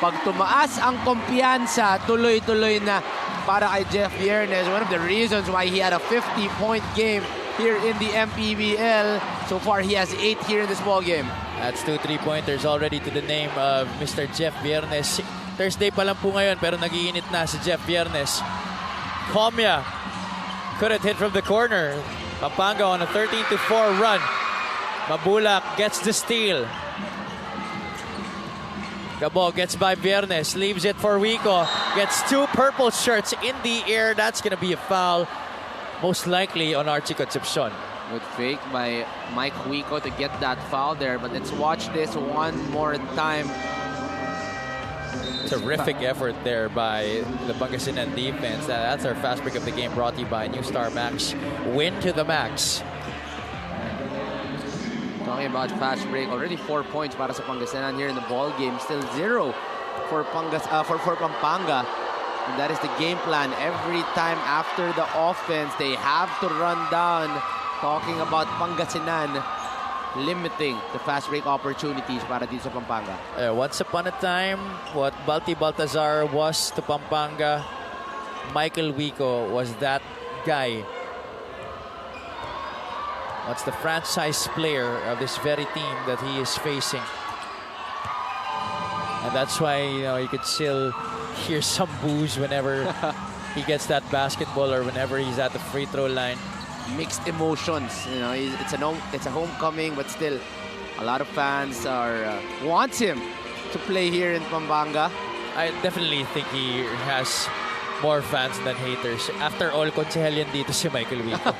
Pag tumaas ang kumpiyansa, tuloy-tuloy na para kay Jeff Viernes. One of the reasons why he had a 50-point game here in the MPBL. So far, he has 8 here in this ball game. That's 2 3-pointers already to the name of Mr. Jeff Viernes. Thursday pa lang po ngayon, pero nag-iinit na si Jeff Viernes. Comia couldn't hit from the corner. Pampanga on a 13-4 run. Mabulak gets the steal. Gabo gets by Viernes, leaves it for Wico. Gets 2 purple shirts in the air. That's going to be a foul, most likely on Archie Concepcion. Good fake by Mike Wico to get that foul there. But let's watch this one more time. Terrific effort there by the Pangasinan defense. That's our fast break of the game, brought to you by New Star Max. Win to the max. Talking about fast break, already 4 points para sa Pangasinan here in the ball game. Still 0 for Pampanga. And that is the game plan. Every time after the offense, they have to run down. Talking about Pangasinan limiting the fast break opportunities para dito sa Pampanga. Once upon a time, what Baltazar was to Pampanga, Michael Wico was that guy. What's the franchise player of this very team that he is facing. And that's why, you know, you could still hear some boos whenever he gets that basketball or whenever he's at the free throw line. Mixed emotions. You know, it's a homecoming, but still, a lot of fans wants him to play here in Pampanga. I definitely think he has more fans than haters. After all, konsehal yan dito si Michael Wico.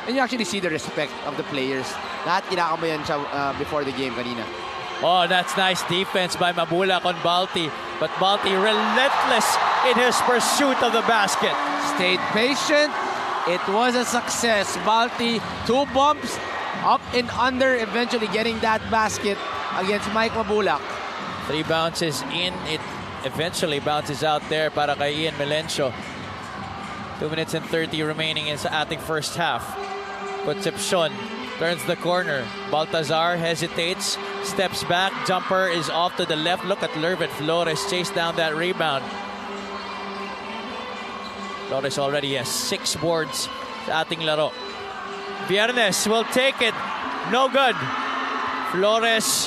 And you actually see the respect of the players. Lahat kinakabayan siya before the game kanina. Oh, that's nice defense by Mabulak on Balti. But Balti relentless in his pursuit of the basket. Stayed patient. It was a success. Balti, 2 bumps, up and under, eventually getting that basket against Mike Mabulak. 3 bounces in. It eventually bounces out there para kay Ian Melencio. 2 minutes and 30 remaining in sa ating first half. Concepcion turns the corner. Baltazar hesitates, steps back. Jumper is off to the left. Look at Lervin Flores chase down that rebound. Flores already has 6 boards sa ating laro. Viernes will take it. No good. Flores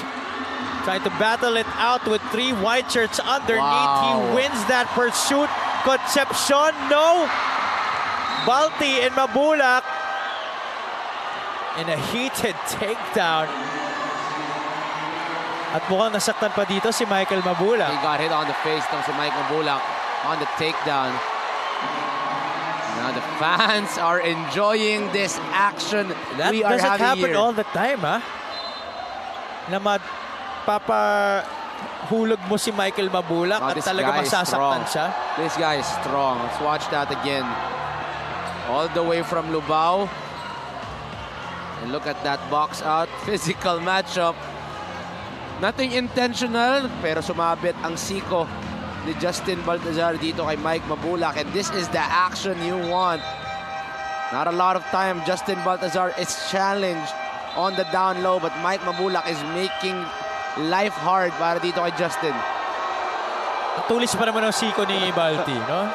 trying to battle it out with 3 white shirts underneath. Wow. He wins that pursuit. Concepcion, no. Balti and Mabulak in a heated takedown. At mukhang nasaktan pa dito si Michael Mabulak. He got hit on the face ng si Mike Mabulak on the takedown. Now the fans are enjoying this action That we are doesn't having happen here. all the time, ha? Na mapapahulog mo si Michael Mabulak Oh, at this talaga guy is masasaktan strong. siya. This guy is strong. Let's watch that again. All the way from Lubao. And look at that box out. Physical matchup. Nothing intentional, pero sumabit ang siko ni Justin Baltazar dito kay Mike Mabulak. And this is the action you want. Not a lot of time. Justin Baltazar is challenged on the down low, but Mike Mabulak is making life hard para dito kay Justin. Ang tulis pa naman ang siko ni Balti, no?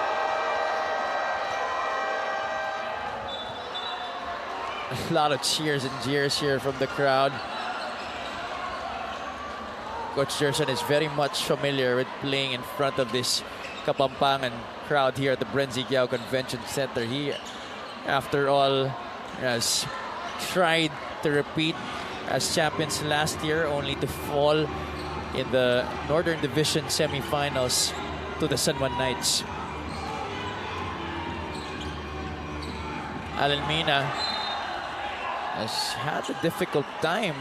A lot of cheers and jeers here from the crowd. Coach Jerson is very much familiar with playing in front of this Kapampangan crowd here at the Brenzigiao Convention Center. He, after all, has tried to repeat as champions last year, only to fall in the Northern Division semifinals to the San Juan Knights. Alan Mina has had a difficult time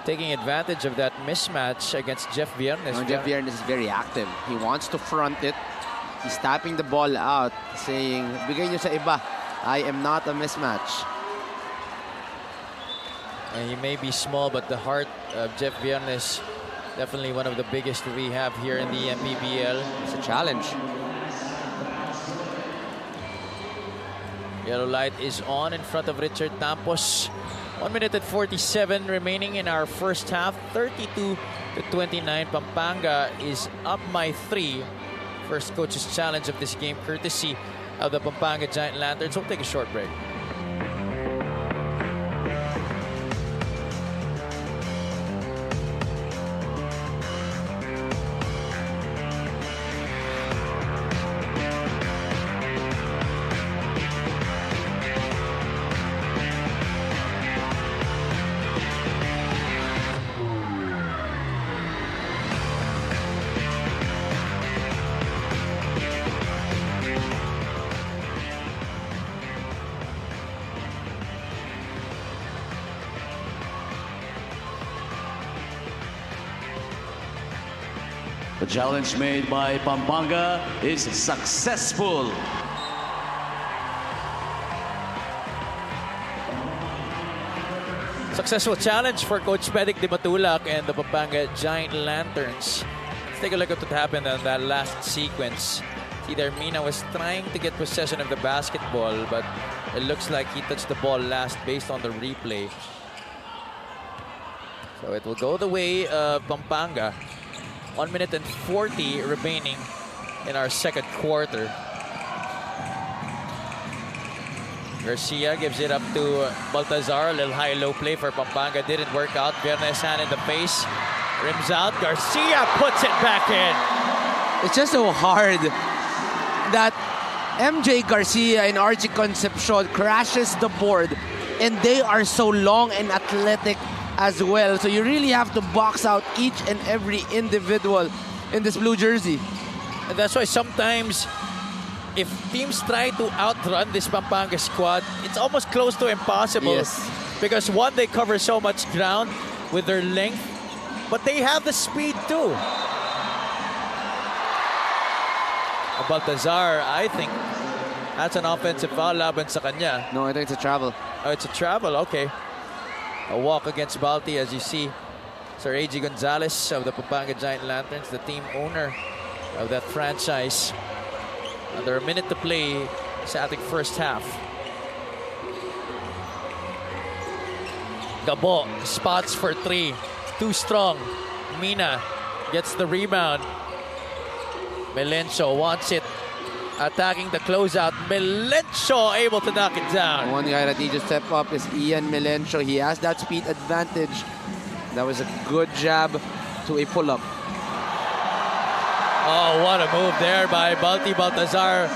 taking advantage of that mismatch against Jeff Viernes. Jeff Viernes is very active. He wants to front it. He's tapping the ball out, saying, bigay nyo sa iba. I am not a mismatch. And he may be small, but the heart of Jeff Viernes, definitely one of the biggest we have here in the MPBL. It's a challenge. Yellow light is on in front of Richard Tampos. 1 minute and 47 remaining in our first half. 32-29. Pampanga is up by 3. First coach's challenge of this game, courtesy of the Pampanga Giant Lanterns. We'll take a short break. The challenge made by Pampanga is successful. Successful challenge for Coach Pedic de Matulak and the Pampanga Giant Lanterns. Let's take a look at what happened on that last sequence. Either Mina was trying to get possession of the basketball, but it looks like he touched the ball last based on the replay. So it will go the way of Pampanga. 1 minute and 40 remaining in our second quarter. Garcia gives it up to Baltazar. A little high-low play for Pampanga. Didn't work out. Viernes hand in the face. Rims out. Garcia puts it back in. It's just so hard that MJ Garcia and RG Concepcion crashes the board, and they are so long and athletic as well. So you really have to box out each and every individual in this blue jersey. And that's why sometimes if teams try to outrun this Pampanga squad, it's almost close to impossible. Yes. Because one, they cover so much ground with their length, but they have the speed too. Baltazar, I think that's an offensive foul laban sa kanya. No, I think it's a travel. Oh, it's a travel, okay. A walk against Balti, as you see. Sir A.G. Gonzalez of the Pampanga Giant Lanterns, the team owner of that franchise. Under a minute to play, sa ating first half. Gabo spots for three. Too strong. Mina gets the rebound. Melencio wants it. Attacking the closeout. Melencio able to knock it down. One guy that needs to step up is Ian Melencio. He has that speed advantage. That was a good jab to a pull-up. Oh, what a move there by Baltazar.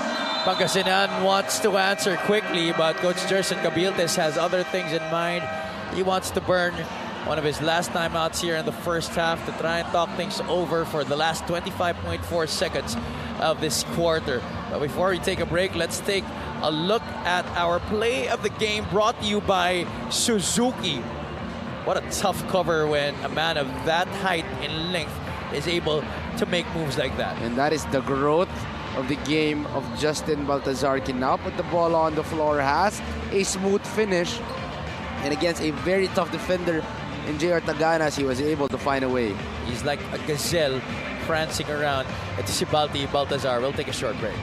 Pangasinan wants to answer quickly, but Coach Jerson Cabiltes has other things in mind. He wants to burn one of his last timeouts here in the first half to try and talk things over for the last 25.4 seconds of this quarter. But before we take a break, let's take a look at our play of the game brought to you by Suzuki. What a tough cover when a man of that height and length is able to make moves like that. And that is the growth of the game of Justin Baltazar. Can now put the ball on the floor, has a smooth finish, and against a very tough defender in J.R. Taganas, he was able to find a way. He's like a gazelle prancing around. Ito si Baltazar. We'll take a short break.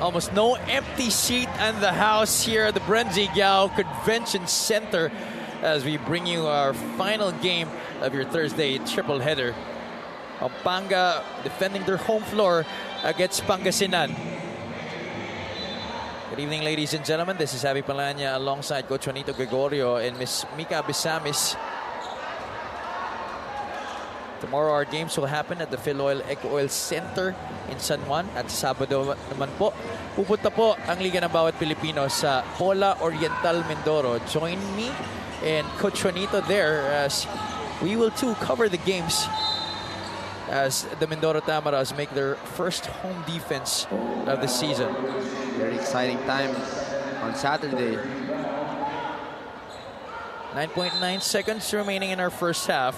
Almost no empty seat in the house here at the Brenzigiao Convention Center as we bring you our final game of your Thursday triple header. Pampanga defending their home floor against Pangasinan. Good evening, ladies and gentlemen. This is Javi Palanya alongside Coach Juanito Gregorio and Miss Mika Bisamis. Tomorrow our games will happen at the Philoil Eco Oil Center in San Juan. At Sabado naman po, pupunta po ang Liga ng Bawat Pilipino sa Pola Oriental Mindoro. Join me and Coach Juanito there as we will too cover the games as the Mindoro Tamaras make their first home defense of the season. Very exciting time on Saturday. 9.9 seconds remaining in our first half.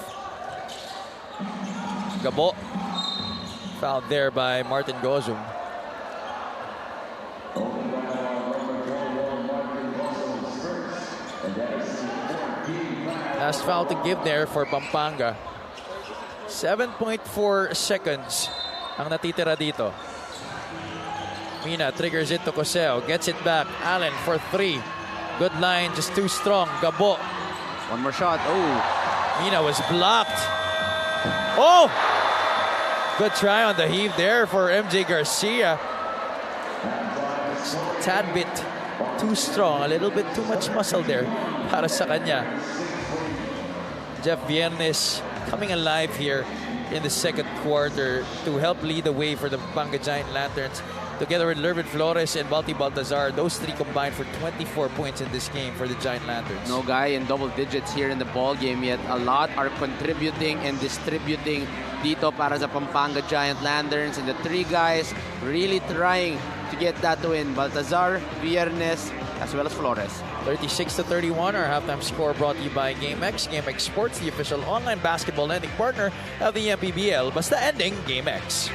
Gabo, fouled there by Martin Gozum. Last foul to give there for Pampanga. 7.4 seconds ang natitira dito. Mina triggers it to Coseo, gets it back. Allen for three. Good line, just too strong. Gabo. One more shot. Oh, Mina was blocked. Oh! Good try on the heave there for MJ Garcia. It's a tad bit too strong. A little bit too much muscle there para sa kanya. Jeff Viernes coming alive here in the second quarter to help lead the way for the Pampanga Giant Lanterns. Together with Lervin Flores and Baltazar, those three combined for 24 points in this game for the Giant Lanterns. no guy in double digits here in the ball game yet. A lot are contributing and distributing dito para sa Pampanga Giant Lanterns, and the three guys really trying to get that win. Baltazar, Viernes, as well as Flores. 36-31, our halftime score brought to you by GameX. GameX Sports, the official online basketball lending partner of the MPBL. Basta ending, GameX.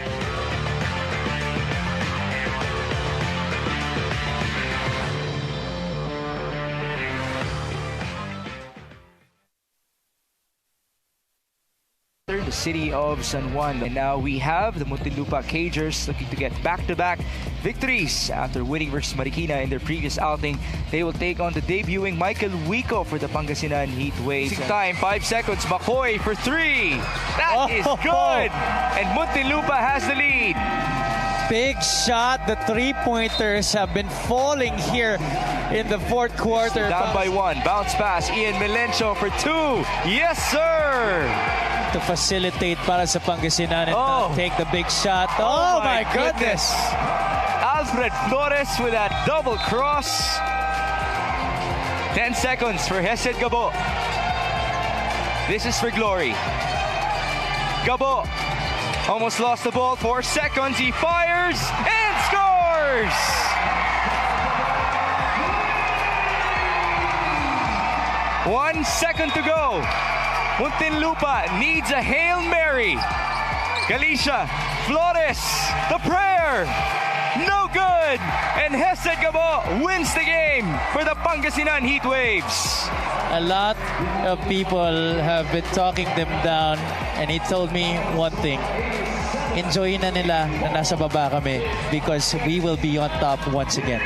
the city of San Juan. And now we have the Muntinlupa Cagers looking to get back-to-back victories after winning versus Marikina in their previous outing. They will take on the debuting Michael Wico for the Pangasinan Heat Waves. Time, 5 seconds. McCoy for 3. That is good! And Muntinlupa has the lead. Big shot. The three-pointers have been falling here in the fourth quarter. Down by 1. Bounce pass. Ian Melencio for 2. Yes, sir! To facilitate para sa Pangasinan and not take the big shot. Oh, my goodness! Alfred Flores with that double cross. 10 seconds for Hesed Gabo. This is for glory. Gabo almost lost the ball. 4 seconds. He fires and scores! One second to go. Muntinlupa needs a Hail Mary. Galicia, Flores, the prayer. No good! And Hesed Gabo wins the game for the Pangasinan Heat Waves. A lot of people have been talking them down, and he told me one thing. Enjoy na nila na nasa baba kami because we will be on top once again.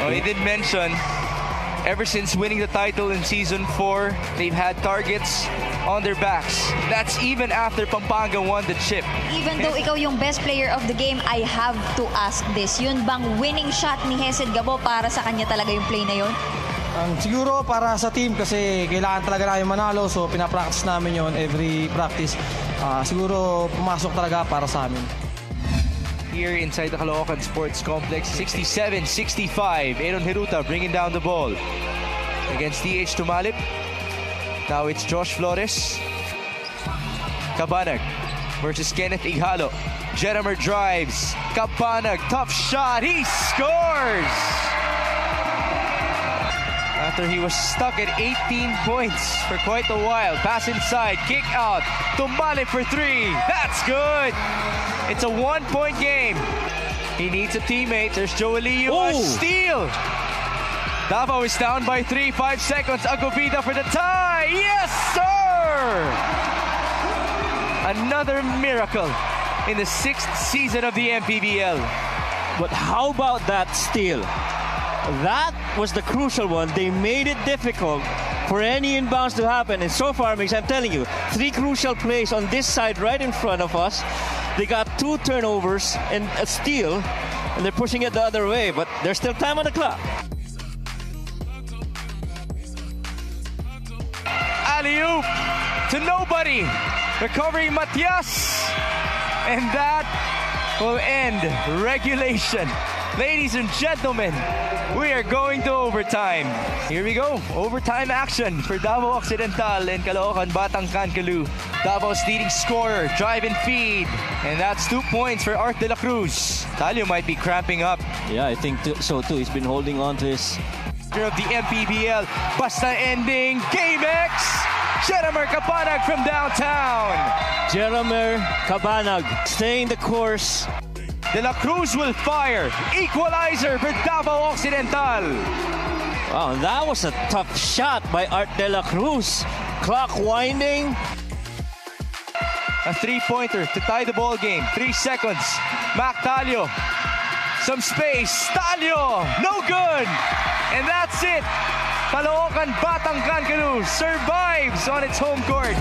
Oh, he did mention, ever since winning the title in Season 4, they've had targets on their backs. That's even after Pampanga won the chip. Even though ikaw yung best player of the game, I have to ask this. Yun bang winning shot ni Hesed Gabo para sa kanya talaga yung play na yun? Siguro para sa team kasi kailangan talaga namin manalo, so pinapractice namin yon every practice. Siguro pumasok talaga para sa amin. Here inside the Caloocan Sports Complex, 67-65. Aaron Hiruta bringing down the ball against DH Tumalip. Now it's Josh Flores. Cabanag versus Kenneth Ighalo. Jeramer drives. Cabanag, tough shot. He scores! After he was stuck at 18 points for quite a while. Pass inside, kick out. Tumalip for 3. That's good! It's a 1-point game. He needs a teammate. There's Joelio. A steal! Davao is down by 3. 5 seconds. Agobida for the tie. Yes, sir! Another miracle in the 6th season of the MPBL. But how about that steal? That was the crucial one. They made it difficult for any inbounds to happen. And so far, Mix, I'm telling you, 3 crucial plays on this side right in front of us. They got 2 turnovers and a steal, and they're pushing it the other way. But there's still time on the clock. Alley-oop to nobody. Recovery Matias. And that will end regulation. Ladies and gentlemen, we are going to overtime. Here we go. Overtime action for Davao Occidental and Caloocan Batangcan Kalu. Davao's leading scorer, drive and feed. And that's 2 points for Art de la Cruz. Talio might be cramping up. Yeah, I think so too. He's been holding on to his... Of the MPBL, basta ending, Game X, Jeramer Cabanag from downtown. Jeramer Cabanag staying the course. De la Cruz will fire, equalizer for Davao Occidental. Wow, that was a tough shot by Art de la Cruz. Clock winding. A 3-pointer to tie the ball game. 3 seconds. Mac Talio. Some space. Talio. No good. And that's it. Caloocan Batangcan Kalu survives on its home court.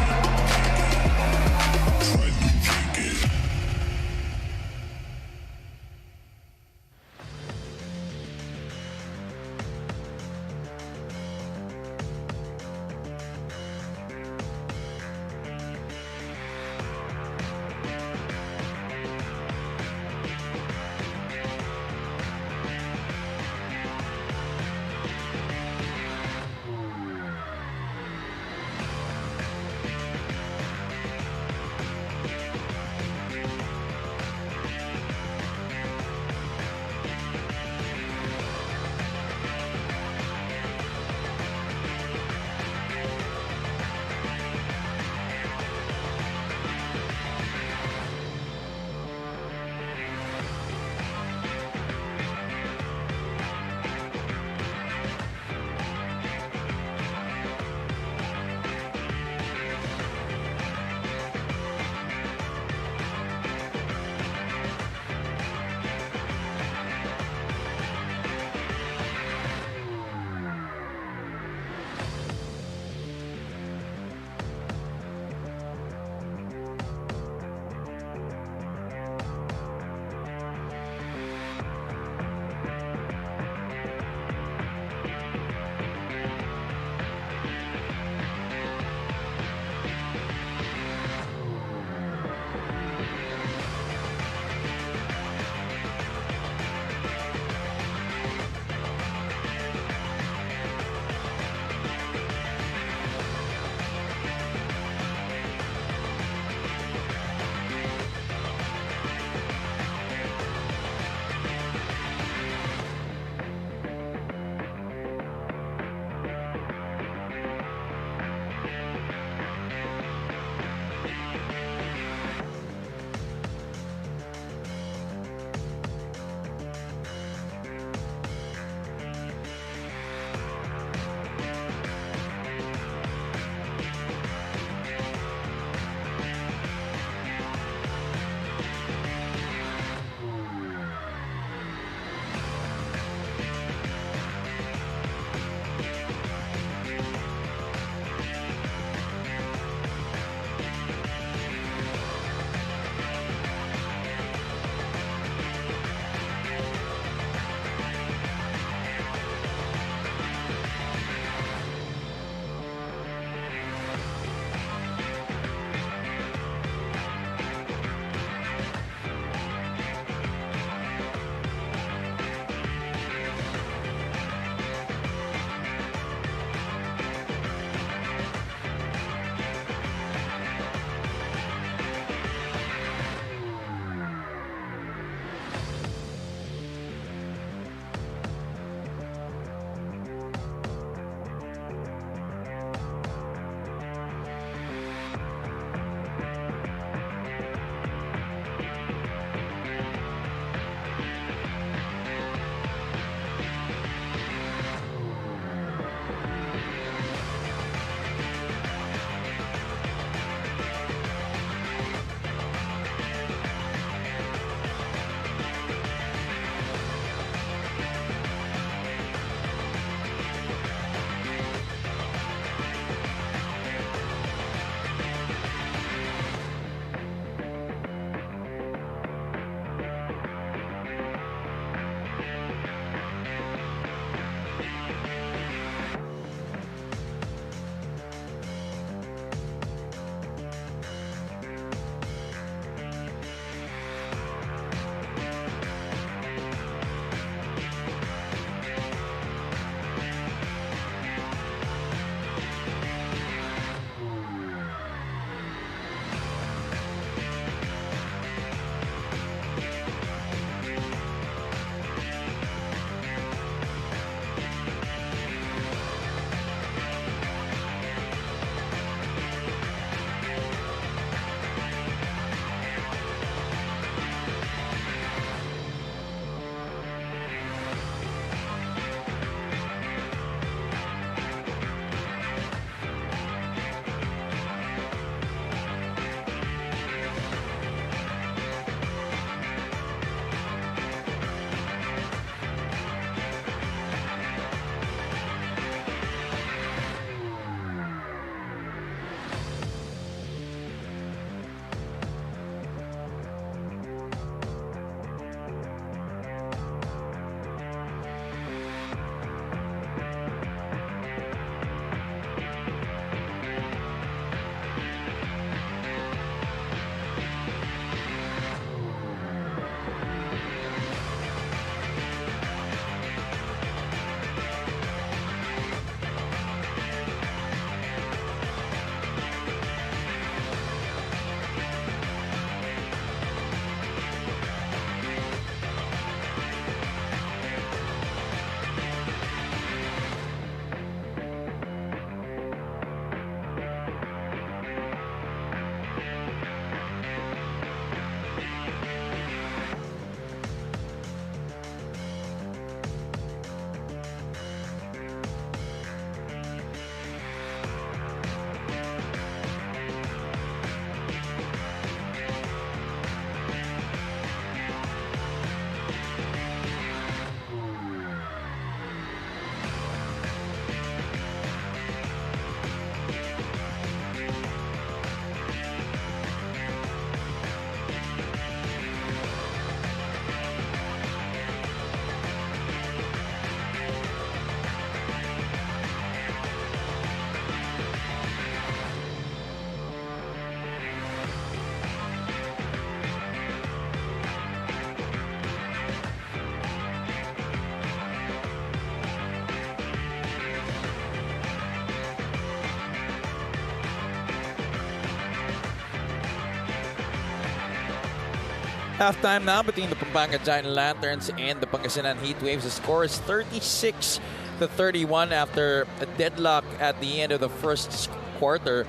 Halftime now between the Pampanga Giant Lanterns and the Pangasinan Heatwaves. The score is 36-31 after a deadlock at the end of the first quarter.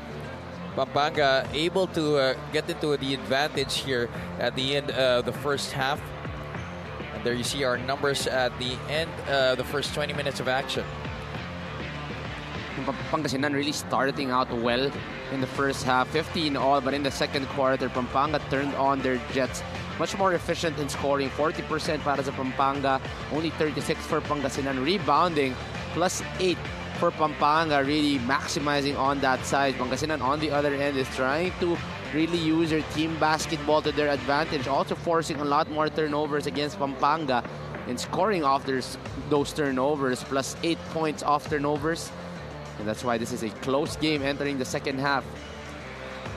Pampanga able to get into the advantage here at the end of the first half. And there you see our numbers at the end of the first 20 minutes of action. Pangasinan really starting out well in the first half, 15 all, but in the second quarter, Pampanga turned on their jets. Much more efficient in scoring, 40% para sa Pampanga, only 36 for Pangasinan. Rebounding, +8 for Pampanga, really maximizing on that side. Pangasinan on the other end is trying to really use their team basketball to their advantage, also forcing a lot more turnovers against Pampanga and scoring off those turnovers, +8 points off turnovers. And that's why this is a close game entering the second half.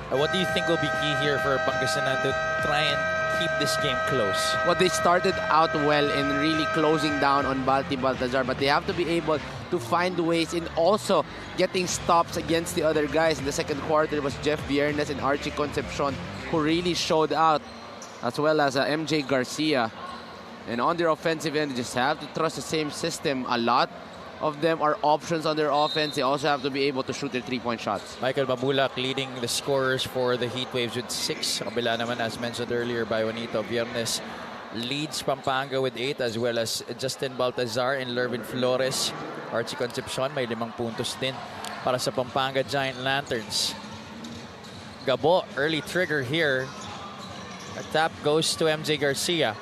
What do you think will be key here for Pangasinan to try and keep this game close? Well, they started out well in really closing down on Baltazar, but they have to be able to find ways in also getting stops against the other guys. In the second quarter, it was Jeff Viernes and Archie Concepcion who really showed out, as well as MJ Garcia. And on their offensive end, they just have to trust the same system. A lot of them are options on their offense. They also have to be able to shoot their three-point shots. Michael Mabulak leading the scorers for the Heatwaves with 6. Kabila naman, as mentioned earlier by Juanito Viernes, leads Pampanga with 8, as well as Justin Baltazar and Lervin Flores. Archie Concepcion may 5 puntos din para sa Pampanga Giant Lanterns. Gabo, early trigger here. A tap goes to MJ Garcia.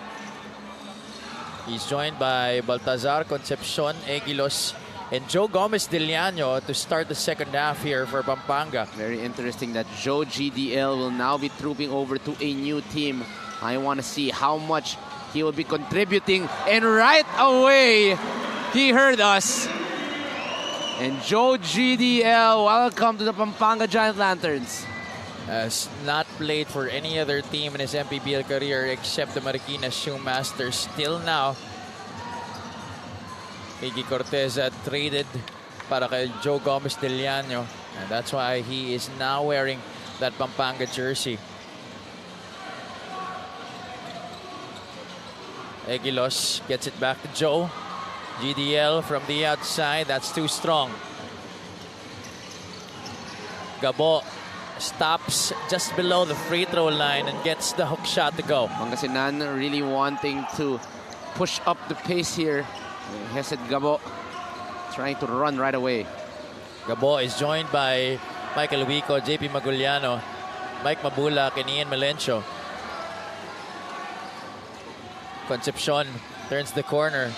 He's joined by Baltazar, Concepcion, Egilos, and Joe Gomez Diliano to start the second half here for Pampanga. Very interesting that Joe GDL will now be trooping over to a new team. I want to see how much he will be contributing. And right away, he heard us. And Joe GDL, welcome to the Pampanga Giant Lanterns. Has not played for any other team in his MPBL career except the Marikina Shoemasters. Till now, Iggy Cortez traded para kay Joe Gomez Diliano, and that's why he is now wearing that Pampanga jersey. Egilos gets it back to Joe. GDL from the outside, that's too strong. Gabo stops just below the free throw line and gets the hook shot to go. Pangasinan really wanting to push up the pace here. Hesed Gabo trying to run right away. Gabo is joined by Michael Wico, JP Maguliano, Mike Mabulak, and Ian Melencio. Concepcion turns the corner.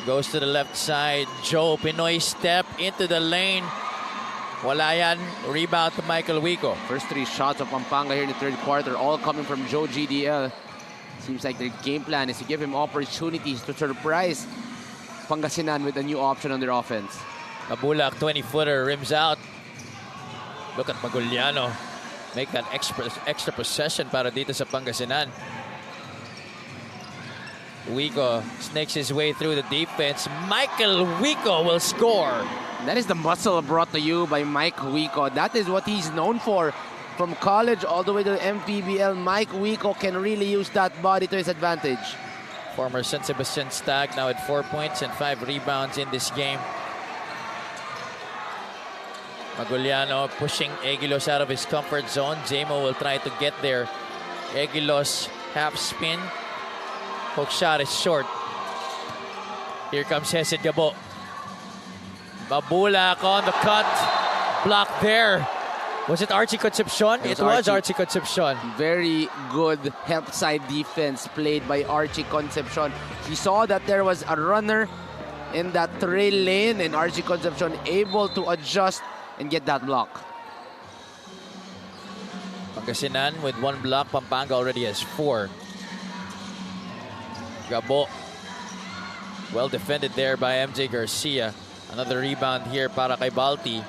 Goes to the left side. Joe Pinoy step into the lane. Wala yan. Rebound to Michael Wico. First 3 shots of Pampanga here in the third quarter, all coming from Joe GDL. Seems like their game plan is to give him opportunities to surprise Pangasinan with a new option on their offense. Mabulak, 20-footer, rims out. Look at Maguliano. Make that extra possession para dito sa Pangasinan. Wico snakes his way through the defense. Michael Wico will score. That is the muscle brought to you by Mike Wico. That is what he's known for. From college all the way to the MPBL, Mike Wico can really use that body to his advantage. Former San Sebastian Stag now at 4 points and 5 rebounds in this game. Maguliano pushing Egilos out of his comfort zone. Jamo will try to get there. Egilos half spin. Hook shot is short. Here comes Hesed Gabo. Mabulak on the cut. Block there. Was it Archie Concepcion? It was Archie Concepcion. Very good help side defense played by Archie Concepcion. He saw that there was a runner in that trail lane, and Archie Concepcion able to adjust and get that block. Pangasinan with 1 block. Pampanga already has 4. Gabo. Well defended there by MJ Garcia. Another rebound here para kay Balti.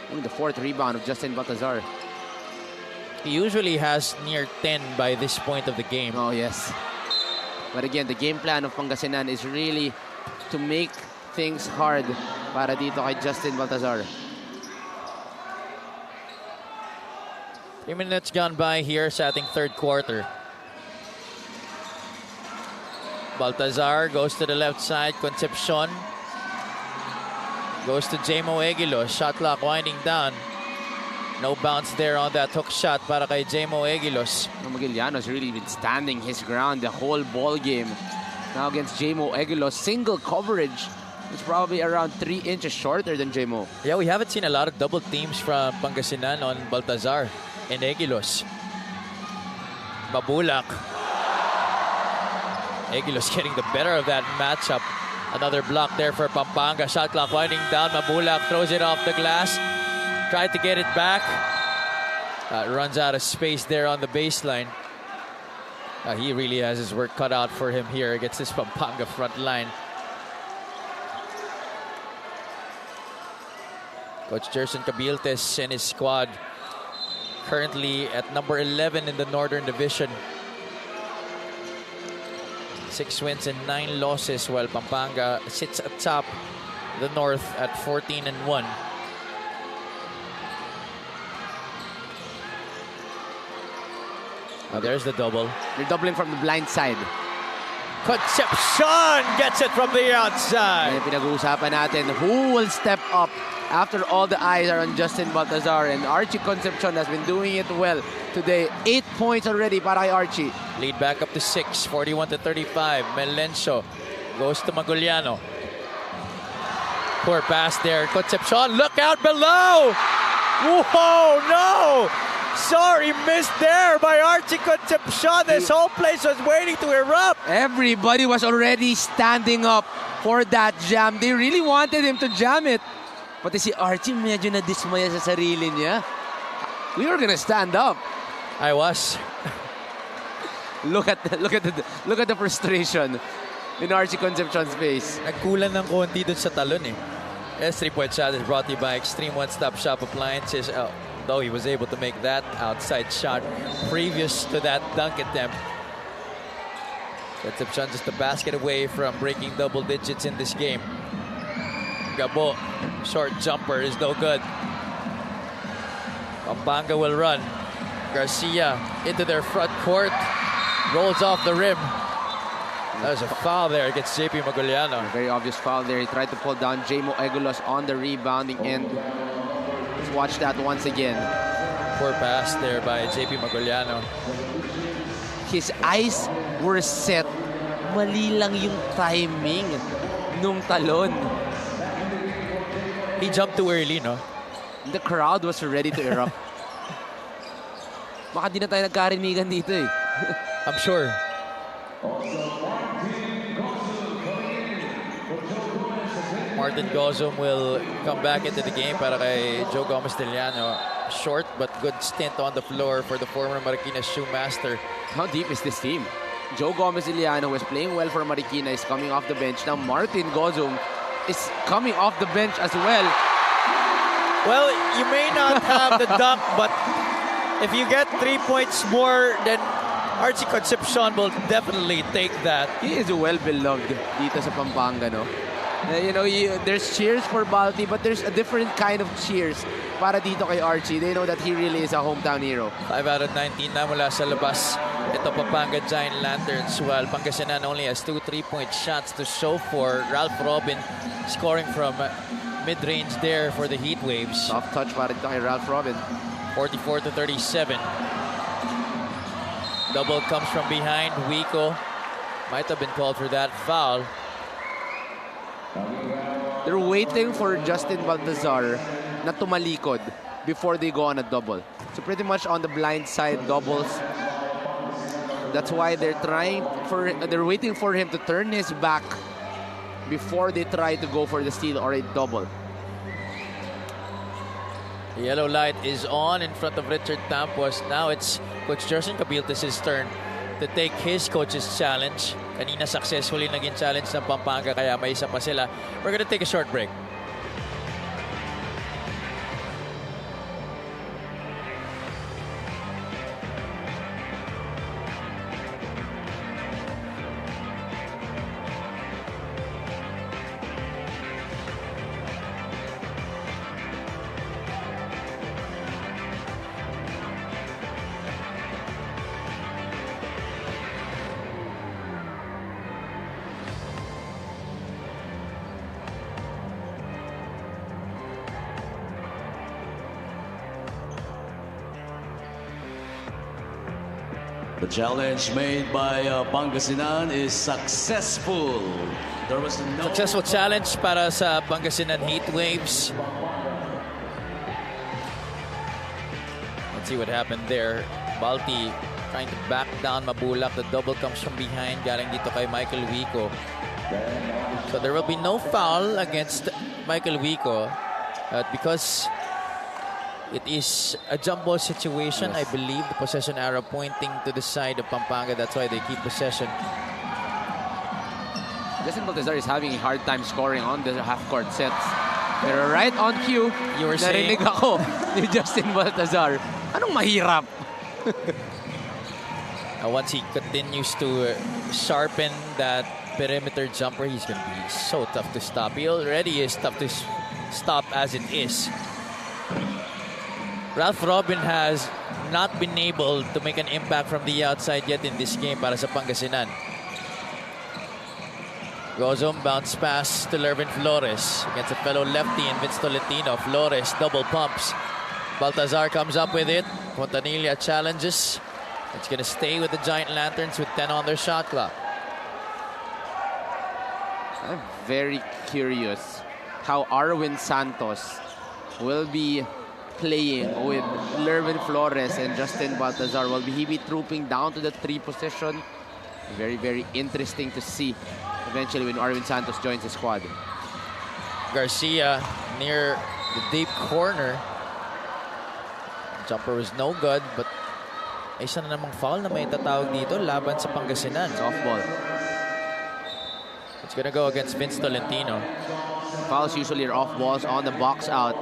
Only the 4th rebound of Justin Baltazar. He usually has near 10 by this point of the game. Oh, yes. But again, the game plan of Pangasinan is really to make things hard para dito kay Justin Baltazar. 3 minutes gone by here sa ating third quarter. Baltazar goes to the left side. Concepcion goes to Jamo Eguilos. Shot clock winding down. No bounce there on that hook shot para kay Jamo Eguilos. Magiliano's really been standing his ground the whole ball game. Now against Jamo Eguilos, single coverage. It's probably around 3 inches shorter than Jamo. Yeah, we haven't seen a lot of double teams from Pangasinan on Baltazar and Eguilos. Mabulak. Eguilos getting the better of that matchup. Another block there for Pampanga. Shot clock winding down. Mabulak throws it off the glass. Tried to get it back. Runs out of space there on the baseline. He really has his work cut out for him here against this Pampanga front line. Coach Jerson Cabiltes and his squad currently at number 11 in the Northern Division. 6 wins and 9 losses, while Pampanga sits atop the North at 14-1. There's the double. They're doubling from the blind side. Concepcion gets it from the outside. Ay, pinag-uusapan natin, who will step up after all the eyes are on Justin Baltazar, and Archie Concepcion has been doing it well today. 8 points already para kay Archie. Lead back up to 6, 41-35. Melencio goes to Maguliano. Poor pass there. Concepcion, look out below! Whoa, no! Sorry, missed there by Archie Concepcion. This whole place was waiting to erupt. Everybody was already standing up for that jam. They really wanted him to jam it. Pati si Archie medyo na-dismaya sa sarili niya. We were gonna stand up. I was. Look at the frustration in Archie Concepcion's face. Nagkulan ng konti dun sa talon eh. This 3-point shot is brought to you by Extreme One-Stop Shop Appliances. Though he was able to make that outside shot previous to that dunk attempt. Concepcion just a basket away from breaking double digits in this game. Gabo, short jumper is no good. Pampanga will run. Garcia into their front court. Rolls off the rim. There's a foul there against JP Maguliano. A very obvious foul there. He tried to pull down Jamo Eguilos on the rebounding end. Let's watch that once again. Poor pass there by JP Maguliano. His eyes were set. Mali lang yung timing nung talon. He jumped too early, no? The crowd was ready to erupt. Baka di na tayo nagkarinigan dito eh. I'm sure. Martin Gozum will come back into the game para kay Joe Gomez-Deliano. Short but good stint on the floor for the former Marikina shoemaster. How deep is this team? Joe Gomez-Deliano, who is playing well for Marikina, is coming off the bench. Now Martin Gozum is coming off the bench as well. Well, you may not have the dunk, but if you get 3 points more, then Archie Concepcion will definitely take that. He is well-beloved dito sa Pampanga, no? There's cheers for Balti, but there's a different kind of cheers para dito kay Archie. They know that he really is a hometown hero. 5 out of 19 na mula sa labas. Ito Pampanga Giant Lanterns, while Pangasinan only has 2 3-point shots to show for. Ralph Robin scoring from mid-range there for the Heat Waves. Soft touch para dito kay Ralph Robin. 44-37. Double comes from behind. Wico might have been called for that foul. They're waiting for Justin Baltazar na tumalikod before they go on a double. So pretty much on the blind side doubles. That's why they're waiting for him to turn his back before they try to go for the steal or a double. The yellow light is on in front of Richard Tampos. Now it's Coach Jerson Cabiltes' turn to take his coach's challenge. Kanina successfully naging challenge ng Pampanga, kaya may isa pa sila. We're gonna take a short break. The challenge made by Pangasinan is successful. There was no Successful challenge para sa Pangasinan Heat Waves. Let's see what happened there. Balti trying to back down Mabulak. The double comes from behind. Galing dito kay Michael Wico. So there will be no foul against Michael Wico. Because it is a jump ball situation, I believe. The possession arrow pointing to the side of Pampanga. That's why they keep possession. Justin Baltazar is having a hard time scoring on the half-court sets. Pero right on cue, You were saying? narinig ako ni Justin Baltazar. Anong mahirap? Once he continues to sharpen that perimeter jumper, he's going to be so tough to stop. He already is tough to stop as it is. Ralph Robin has not been able to make an impact from the outside yet in this game para sa Pangasinan. Gozom bounce pass to Lervin Flores against a fellow lefty in Vince Tolentino. Flores double pumps. Baltazar comes up with it. Fontanilla challenges. It's going to stay with the Giant Lanterns with 10 on their shot clock. I'm very curious how Arwin Santos will be playing with Lervin Flores and Justin Baltazar. Will he be trooping down to the 3 position? Very, very interesting to see eventually when Arwin Santos joins the squad. Garcia near the deep corner. Jumper was no good, but isa na namang foul na may tatawag dito laban sa Pangasinan. Softball. It's gonna go against Vince Tolentino. Fouls usually are off balls on the box out.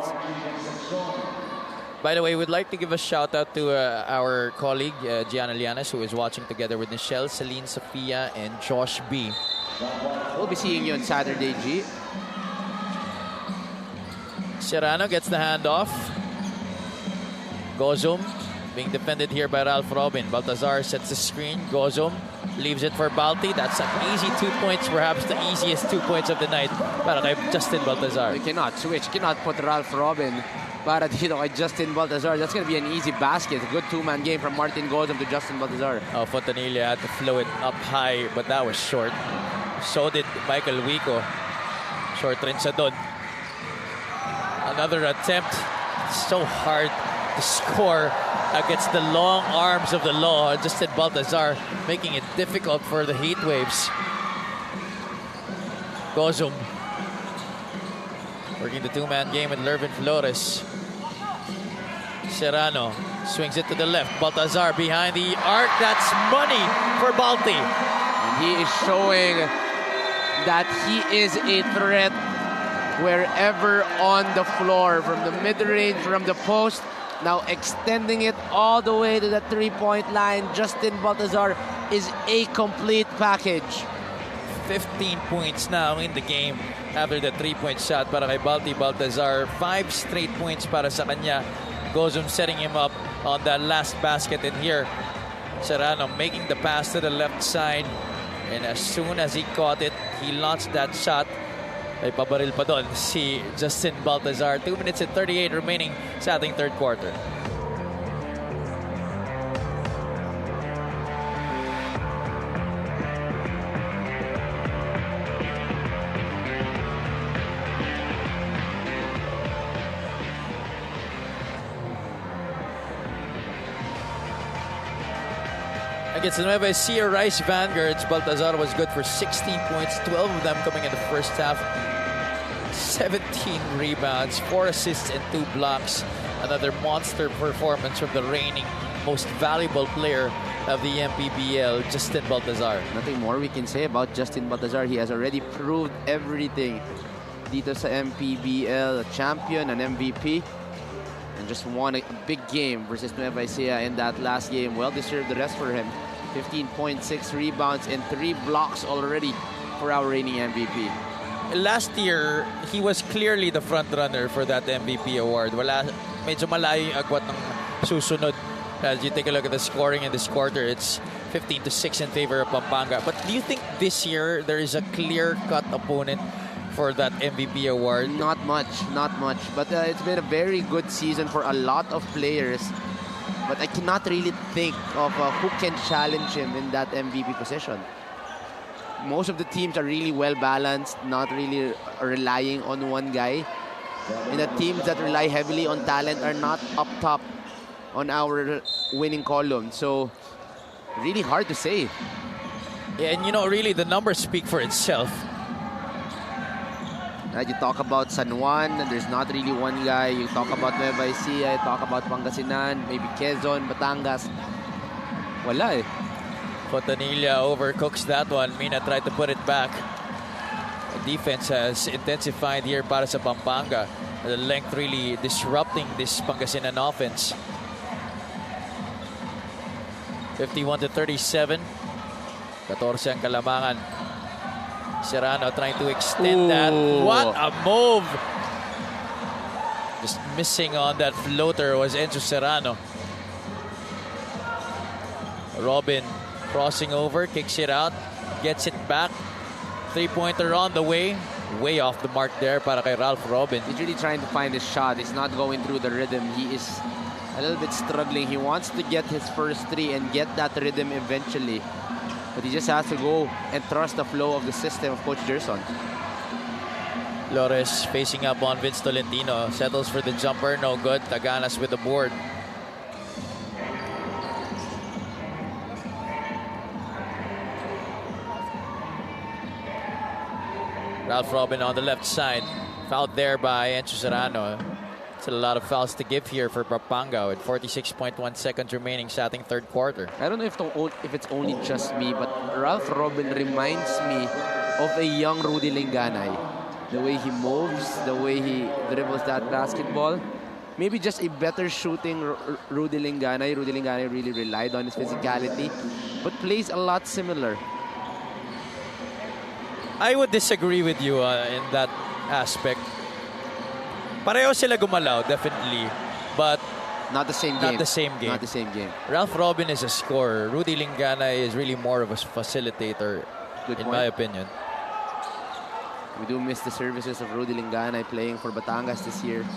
By the way, we'd like to give a shout out to our colleague Gianna Lianas, who is watching together with Michelle, Celine, Sofia, and Josh B. We'll be seeing you on Saturday, G. Serrano gets the handoff. Gozum being defended here by Ralph Robin. Baltazar sets the screen. Gozum leaves it for Balti. That's an easy 2 points, perhaps the easiest 2 points of the night para kay Justin Baltazar. We cannot switch, cannot put Ralph Robin para dito kay Justin Baltazar. That's going to be an easy basket. A good 2-man game from Martin Gozum to Justin Baltazar. Oh, Fontanilla had to flow it up high, but that was short. So did Michael Wico. Short rin siya doon. Another attempt. So hard to score against the long arms of the law. Justin Baltazar making it difficult for the Heat Waves. Gozum working the 2-man game with Lervin Flores. Serrano swings it to the left. Baltazar behind the arc. That's money for Balti. And he is showing that he is a threat wherever on the floor. From the mid-range, from the post. Now extending it all the way to the 3-point line. Justin Baltazar is a complete package. 15 points now in the game after the 3-point shot para kay Baltazar. 5 straight points para sa kanya. Gozum setting him up on that last basket. And here, Serrano making the pass to the left side. And as soon as he caught it, he launched that shot. Ay pabaril pa doon si Justin Baltazar. 2 minutes and 38 remaining sa ating third quarter. Against the Nueva Ecija Rice Vanguards, Baltazar was good for 16 points, 12 of them coming in the first half. 17 rebounds, 4 assists, and 2 blocks. Another monster performance from the reigning most valuable player of the MPBL, Justin Baltazar. Nothing more we can say about Justin Baltazar. He has already proved everything dito sa MPBL, a champion, an MVP. And just won a big game versus Nueva Ecija in that last game. Well-deserved the rest for him. 15.6 rebounds and 3 blocks already for our reigning MVP. Last year, he was clearly the front runner for that MVP award. Medyo malayo yung agwat ng susunod. As you take a look at the scoring in this quarter, it's 15-6 in favor of Pampanga. But do you think this year there is a clear-cut opponent for that MVP award? Not much, not much. But it's been a very good season for a lot of players. but I cannot really think of who can challenge him in that MVP position. Most of the teams are really well balanced, not really relying on one guy. And the teams that rely heavily on talent are not up top on our winning column. So really hard to say. Yeah, and you know, really the numbers speak for itself. You talk about San Juan, there's not really one guy. You talk about Nueva Ecija, you talk about Pangasinan, maybe Quezon, Batangas. Wala eh. Fontanilla overcooks that one. Mina tried to put it back. The defense has intensified here para sa Pampanga. The length really disrupting this Pangasinan offense. 51-37. 14 ang kalamangan. Serrano trying to extend that. What a move! Just missing on that floater was Enzo Serrano. Robin crossing over, kicks it out, gets it back. Three-pointer on the way. Way off the mark there para kay Ralph Robin. He's really trying to find his shot. He's not going through the rhythm. He is a little bit struggling. He wants to get his first three and get that rhythm eventually. But he just has to go and trust the flow of the system of Coach Gerson. Flores facing up on Vince Tolentino. Settles for the jumper. No good. Taganas with the board. Ralph Robin on the left side. Fouled there by Enzo Serrano. It's a lot of fouls to give here for Pampanga with 46.1 seconds remaining, starting third quarter. I don't know if it's only just me, but Ralph Robin reminds me of a young Rudy Linganay. The way he moves, the way he dribbles that basketball. Maybe just a better shooting Rudy Linganay. Rudy Linganay really relied on his physicality, but plays a lot similar. I would disagree with you in that aspect. Pareho sila gumalaw, definitely. But not the same game. Not the same game. Not the same game. Ralph Robin is a scorer. Rudy Lingana is really more of a facilitator, in my opinion. We do miss the services of Rudy Lingana playing for Batangas this year.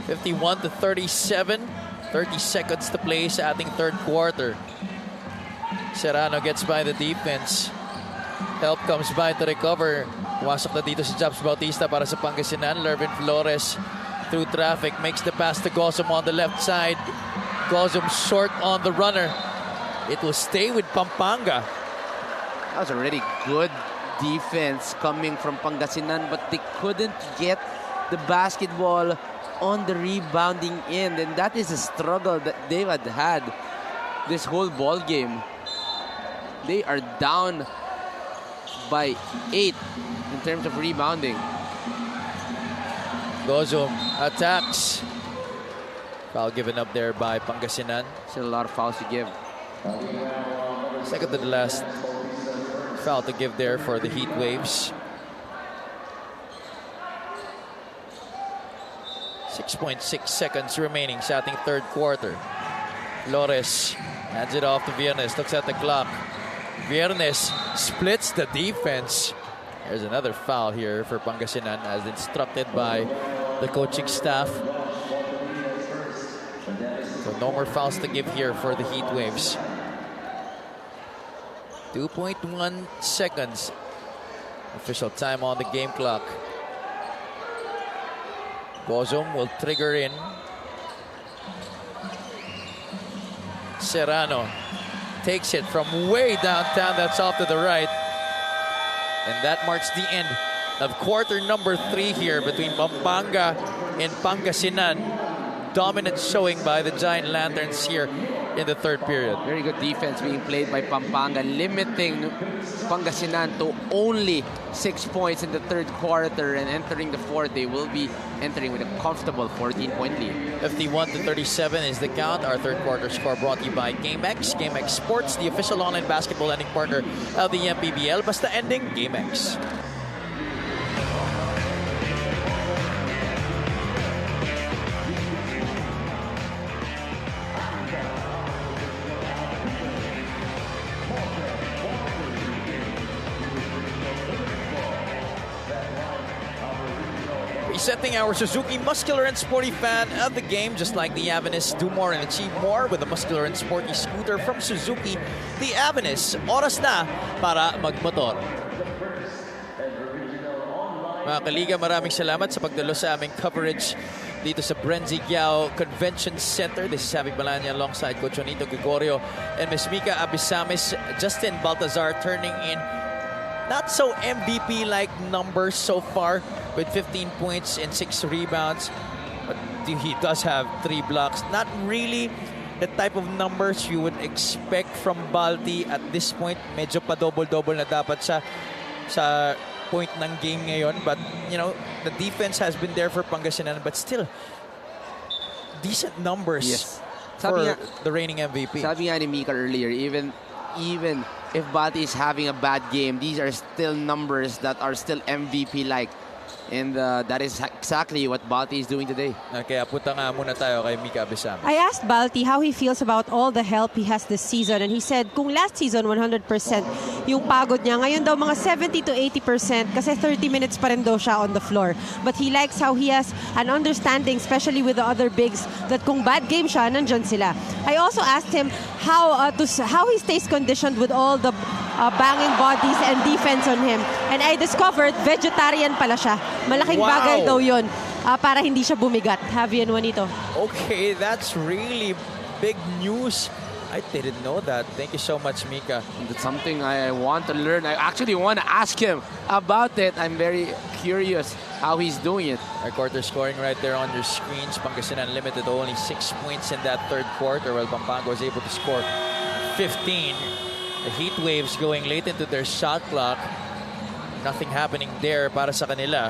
51-37. 30 seconds to play sa ating third quarter. Serrano gets by the defense. Help comes by to recover. Pumasok na dito si Japs Bautista para sa Pangasinan. Lervin Flores through traffic makes the pass to Gozum on the left side. Gozum short on the runner. It will stay with Pampanga. That was a really good defense coming from Pangasinan, but they couldn't get the basketball on the rebounding end, and that is a struggle that they had this whole ball game. They are down by 8 in terms of rebounding. Gozum attacks. Foul given up there by Pangasinan. Still a lot of fouls to give. Second to the last foul to give there for the Heat Waves. 6.6 seconds remaining sa ating third quarter. Flores hands it off to Viernes. Looks at the clock. Viernes splits the defense. There's another foul here for Pangasinan as instructed by the coaching staff. So no more fouls to give here for the Heat Waves. 2.1 seconds. Official time on the game clock. Gozum will trigger in. Serrano takes it from way downtown. That's off to the right. And that marks the end of quarter number 3 here between Pampanga and Pangasinan. Dominant showing by the Giant Lanterns here in the third period. Very good defense being played by Pampanga, limiting Pangasinan to only 6 points in the third quarter, and entering the fourth, they will be entering with a comfortable 14-point lead. 51-37 is the count. Our third quarter score brought to you by GameX. GameX Sports, the official online basketball lending partner of the MPBL. Basta ending, GameX. Representing our Suzuki muscular and sporty fan of the game, just like the Avenus, do more and achieve more with the muscular and sporty scooter from Suzuki. The Avenus, oras na para magmotor. Mga kaliga, maraming salamat sa pagdalo sa aming coverage dito sa Brenzigiao Convention Center. This is Javi Balanya alongside Coach Juanito Gregorio and Ms. Mika Abisamis. Justin Baltazar turning in not so MVP-like numbers so far with 15 points and 6 rebounds. But he does have 3 blocks. Not really the type of numbers you would expect from Balti at this point. Medyo pa double-double na dapat sa point ng game ngayon. But, you know, the defense has been there for Pangasinan. But still, decent numbers for the reigning MVP. Sabi nga ni Mika earlier, even if Balti is having a bad game, these are still numbers that are still MVP-like. And that is exactly what Balti is doing today. Kaya punta nga muna tayo kay Mika Abisamis. I asked Balti how he feels about all the help he has this season, and he said kung last season 100% yung pagod niya, ngayon daw mga 70 to 80% kasi 30 minutes pa rin daw siya on the floor. But he likes how he has an understanding, especially with the other bigs, that kung bad game siya, nandyan sila. I also asked him how he stays conditioned with all the banging bodies and defense on him. And I discovered vegetarian pala siya. Malaking bagay daw yun para hindi siya bumigat. Javi and Juanito. Okay, that's really big news. I didn't know that. Thank you so much, Mika. That's something I want to learn. I actually want to ask him about it. I'm very curious how he's doing it. Our quarter scoring right there on your screens. Pangasinan limited to only 6 points in that third quarter, while Pampanga was able to score 15. The heat waves going late into their shot clock. Nothing happening there para sa kanila.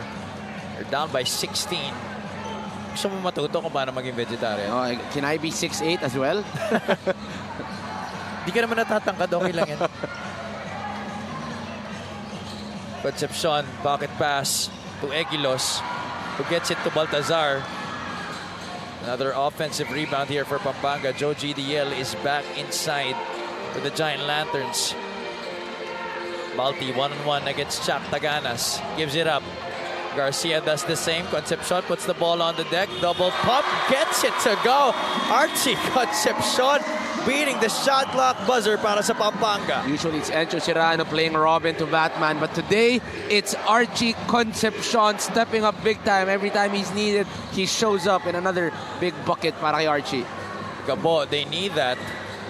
They're down by 16. Gusto mo matuto kung paano maging vegetarian? Oh, can I be 6'8" as well? Di ka naman natatangkad, okay lang yan. Concepcion, pocket pass to Egilos, who gets it to Baltazar. Another offensive rebound here for Pampanga. Joe GDL is back inside for the Giant Lanterns. Balti 1-on-1 against Chuck Taganas. Gives it up. Garcia does the same. Concepcion puts the ball on the deck. Double pump. Gets it to go. Archie Concepcion beating the shot clock buzzer para sa Pampanga. Usually it's Encho Cirano playing Robin to Batman. But today, it's Archie Concepcion stepping up big time. Every time he's needed, he shows up in another big bucket para kay Archie. Gabo, they need that.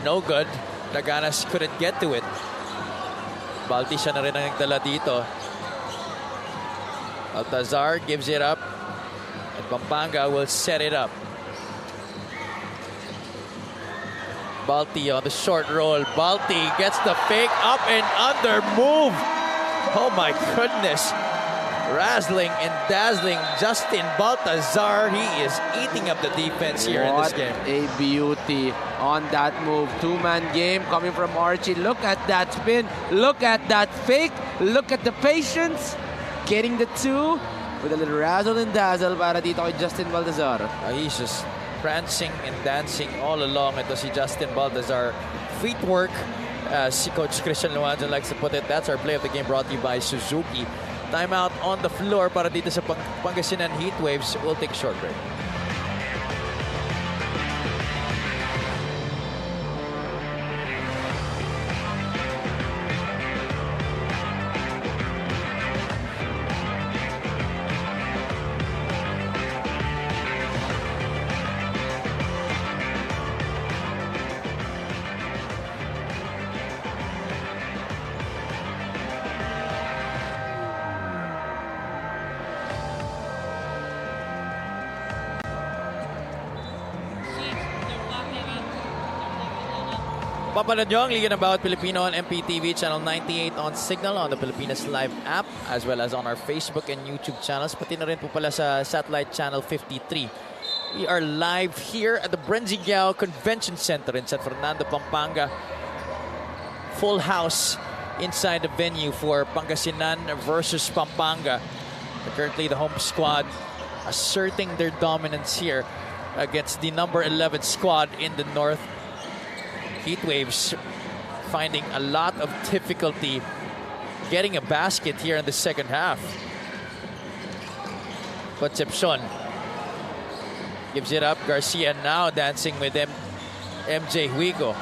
No good. Taganas couldn't get to it. Balti siya na rin ang nagdala dito. Baltazar gives it up. And Pampanga will set it up. Balti on the short roll. Balti gets the fake up and under move. Oh my goodness. Razzling and dazzling Justin Baltazar. He is eating up the defense here in this game. What a beauty on that move. Two-man game coming from Archie. Look at that spin. Look at that fake. Look at the patience. Getting the two with a little razzle and dazzle para dito kay Justin Baltazar. He's just prancing and dancing all along. Ito si Justin Baltazar. Feet work, si Coach Christian Luanjan likes to put it. That's our play of the game brought to you by Suzuki. Timeout on the floor para dito sa Pangasinan Heat Waves. We'll take a short break. Papanood nyo ang Liga ng Bawat Pilipino on MPTV Channel 98 on Signal on the Pilipinas Live app as well as on our Facebook and YouTube channels. Pati na rin po pala sa Satellite Channel 53. We are live here at the Brenzigiao Convention Center in San Fernando, Pampanga. Full house inside the venue for Pangasinan versus Pampanga. Currently the home squad asserting their dominance here against the number 11 squad in the north. Heat Waves finding a lot of difficulty getting a basket here in the second half. Concepcion gives it up. Garcia now dancing with MJ Huico.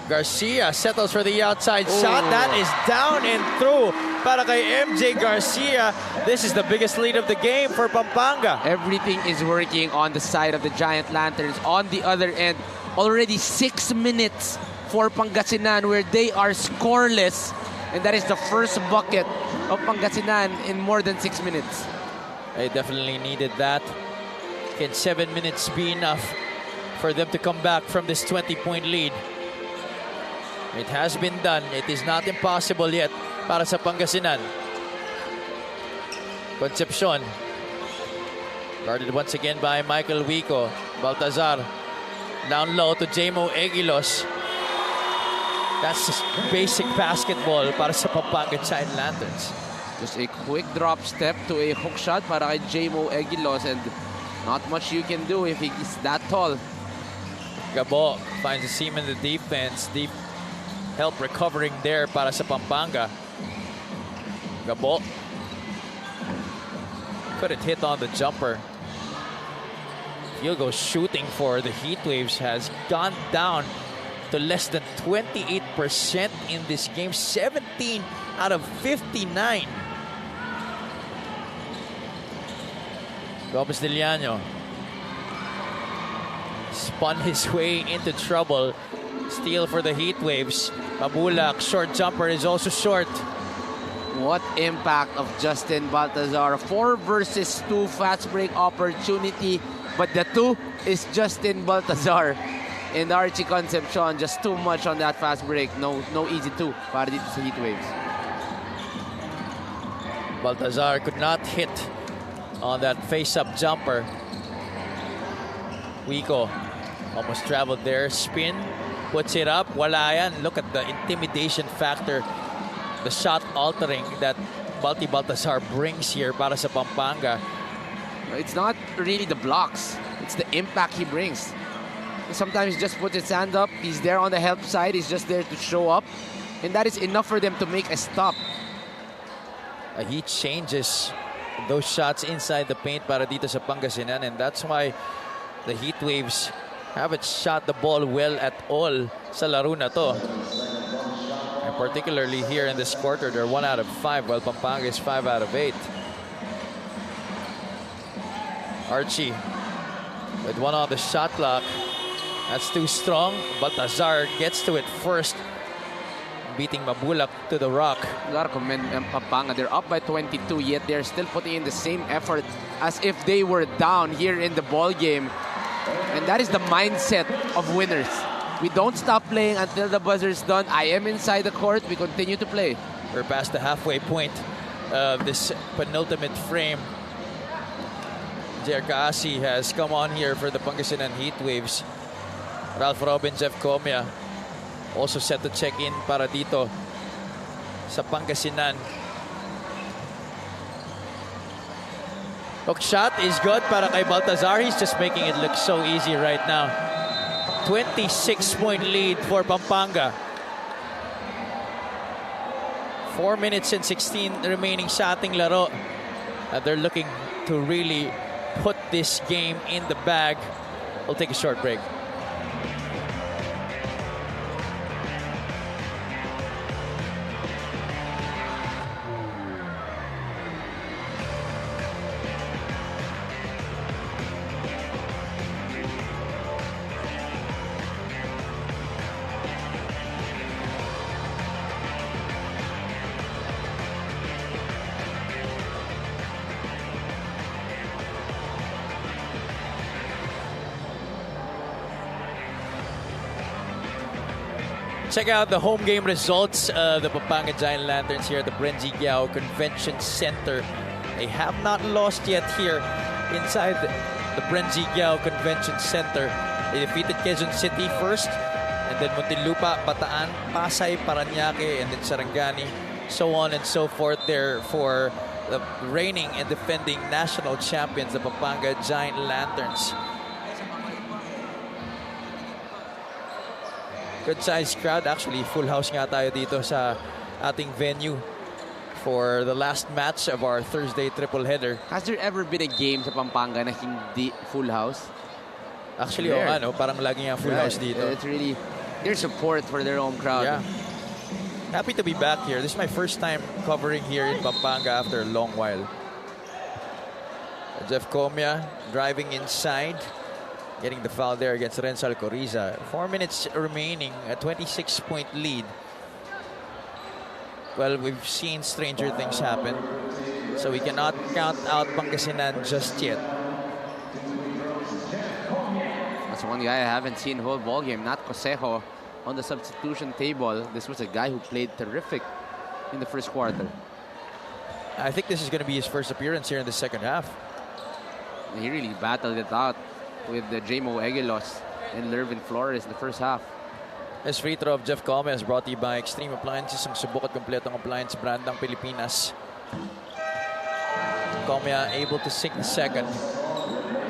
Garcia settles for the outside shot. That is down and through para kay MJ Garcia. This is the biggest lead of the game for Pampanga. Everything is working on the side of the Giant Lanterns. On the other end, already 6 minutes for Pangasinan where they are scoreless. And that is the first bucket of Pangasinan in more than 6 minutes. They definitely needed that. Can 7 minutes be enough for them to come back from this 20-point lead? It has been done. It is not impossible yet para sa Pangasinan. Concepcion. Guarded once again by Michael Huico. Baltazar. Down low to Jamo Egilos. That's just basic basketball para sa Pampanga Giant Lanterns. Just a quick drop step to a hook shot para kay Jamo Egilos, and not much you can do if he's that tall. Gabo finds a seam in the defense. Deep help recovering there para sa Pampanga. Gabo couldn't hit on the jumper. Field goal shooting for the Heatwaves has gone down to less than 28% in this game. 17 out of 59. Gomez Diliano spun his way into trouble. Steal for the Heatwaves. Mabulak, short jumper is also short. What impact of Justin Baltazar. 4 versus 2 fast break opportunity, but the 2 is Justin Baltazar. And Archie Concepcion just too much on that fast break. No easy 2 para dito sa Heatwaves. Baltazar could not hit on that face-up jumper. Huico almost traveled there. Spin, puts it up. Wala yan. Look at the intimidation factor. The shot altering that Baltazar brings here para sa Pampanga. It's not really the blocks. It's the impact he brings. Sometimes he just puts his hand up. He's there on the help side. He's just there to show up. And that is enough for them to make a stop. He changes those shots inside the paint para dito sa Pangasinan. And that's why the Heatwaves haven't shot the ball well at all sa laro na to. And particularly here in this quarter, they're 1 out of 5, while Pampanga is 5 out of 8. Archie with one on the shot clock. That's too strong. Baltazar gets to it first, beating Mabulak to the rock. You gotta commend Pampanga. They're up by 22, yet they're still putting in the same effort as if they were down here in the ball game. And that is the mindset of winners. We don't stop playing until the buzzer's done. I am inside the court. We continue to play. We're past the halfway point of this penultimate frame. Jer Kaasi has come on here for the Pangasinan Heatwaves. Ralph Robin, Jeff Comia also set to check in para dito sa Pangasinan. Hook shot is good para kay Baltazar. He's just making it look so easy right now. 26-point lead for Pampanga. 4 minutes and 16 remaining sa ating laro. They're looking to really put this game in the bag. We'll take a short break. Check out the home game results of the Pampanga Giant Lanterns here at the Brenzy Giao Convention Center. They have not lost yet here inside the Brenzy Giao Convention Center. They defeated Quezon City first, and then Muntinlupa, Bataan, Pasay, Parañaque, and then Sarangani, so on and so forth there for the reigning and defending national champions, the Pampanga Giant Lanterns. Good sized crowd. Actually, full house nga tayo dito sa ating venue for the last match of our Thursday triple header. Has there ever been a game sa Pampanga na hindi full house? Actually, parang lagi nga full house dito. It's really their support for their home crowd. Yeah. Happy to be back here. This is my first time covering here in Pampanga after a long while. Jeff Comia driving inside, getting the foul there against Renzo Coriza. 4 minutes remaining, a 26-point lead. Well, we've seen stranger things happen, so we cannot count out Pangasinan just yet. That's one guy I haven't seen whole ball game, Nat Cosejo, on the substitution table. This was a guy who played terrific in the first quarter. I think this is going to be his first appearance here in the second half. He really battled it out with the J-Mo Eguilos and Lervin Flores in the first half. This free throw of Jeff Comia is brought to you by Extreme Appliances, ang subok at kompletong appliance brand ng Pilipinas. Comia able to sink the second.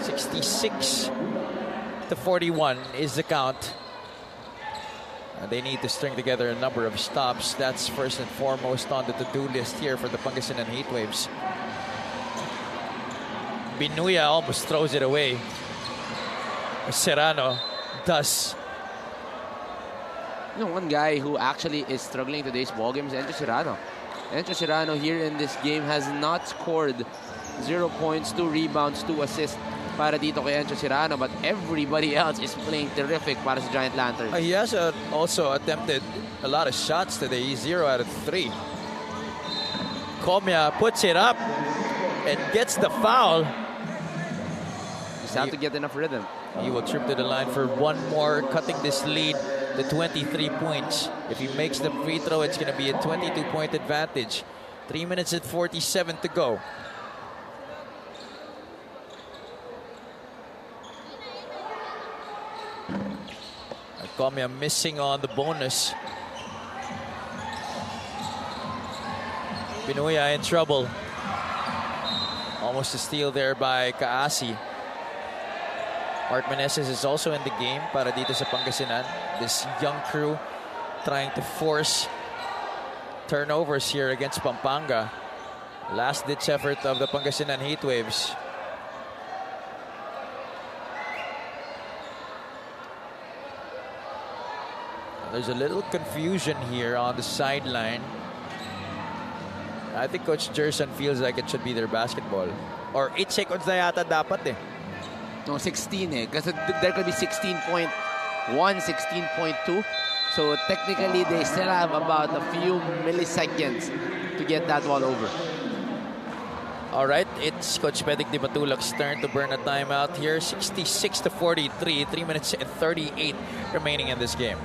66-41 is the count. And they need to string together a number of stops. That's first and foremost on the to-do list here for the Pangasinan Heatwaves. Binuya almost throws it away. Serrano does. You know, one guy who actually is struggling today's ballgame is Encho Serrano. Encho Serrano here in this game has not scored 0 points, 2 rebounds, 2 assists para dito kay Encho Serrano, but everybody else is playing terrific para sa Giant Lanterns. He has also attempted a lot of shots today. He's 0 out of 3. Comia puts it up and gets the foul. Just have to get enough rhythm. He will trip to the line for one more, cutting this lead to 23 points. If he makes the free throw, it's going to be a 22-point advantage. 3 minutes and 47 to go. Comia missing on the bonus. Binuya in trouble. Almost a steal there by Kaasi. Mark Meneses is also in the game para dito sa Pangasinan. This young crew trying to force turnovers here against Pampanga. Last-ditch effort of the Pangasinan Heatwaves. There's a little confusion here on the sideline. I think Coach Jerson feels like it should be their basketball. Or 8 seconds na yata dapat eh. No, 16 eh. Kasi there could be 16.1, 16.2. So technically, they still have about a few milliseconds to get that ball over. All right, it's Coach Pedic Di Matulac's turn to burn a timeout here. 66-43, 3 minutes and 38 remaining in this game.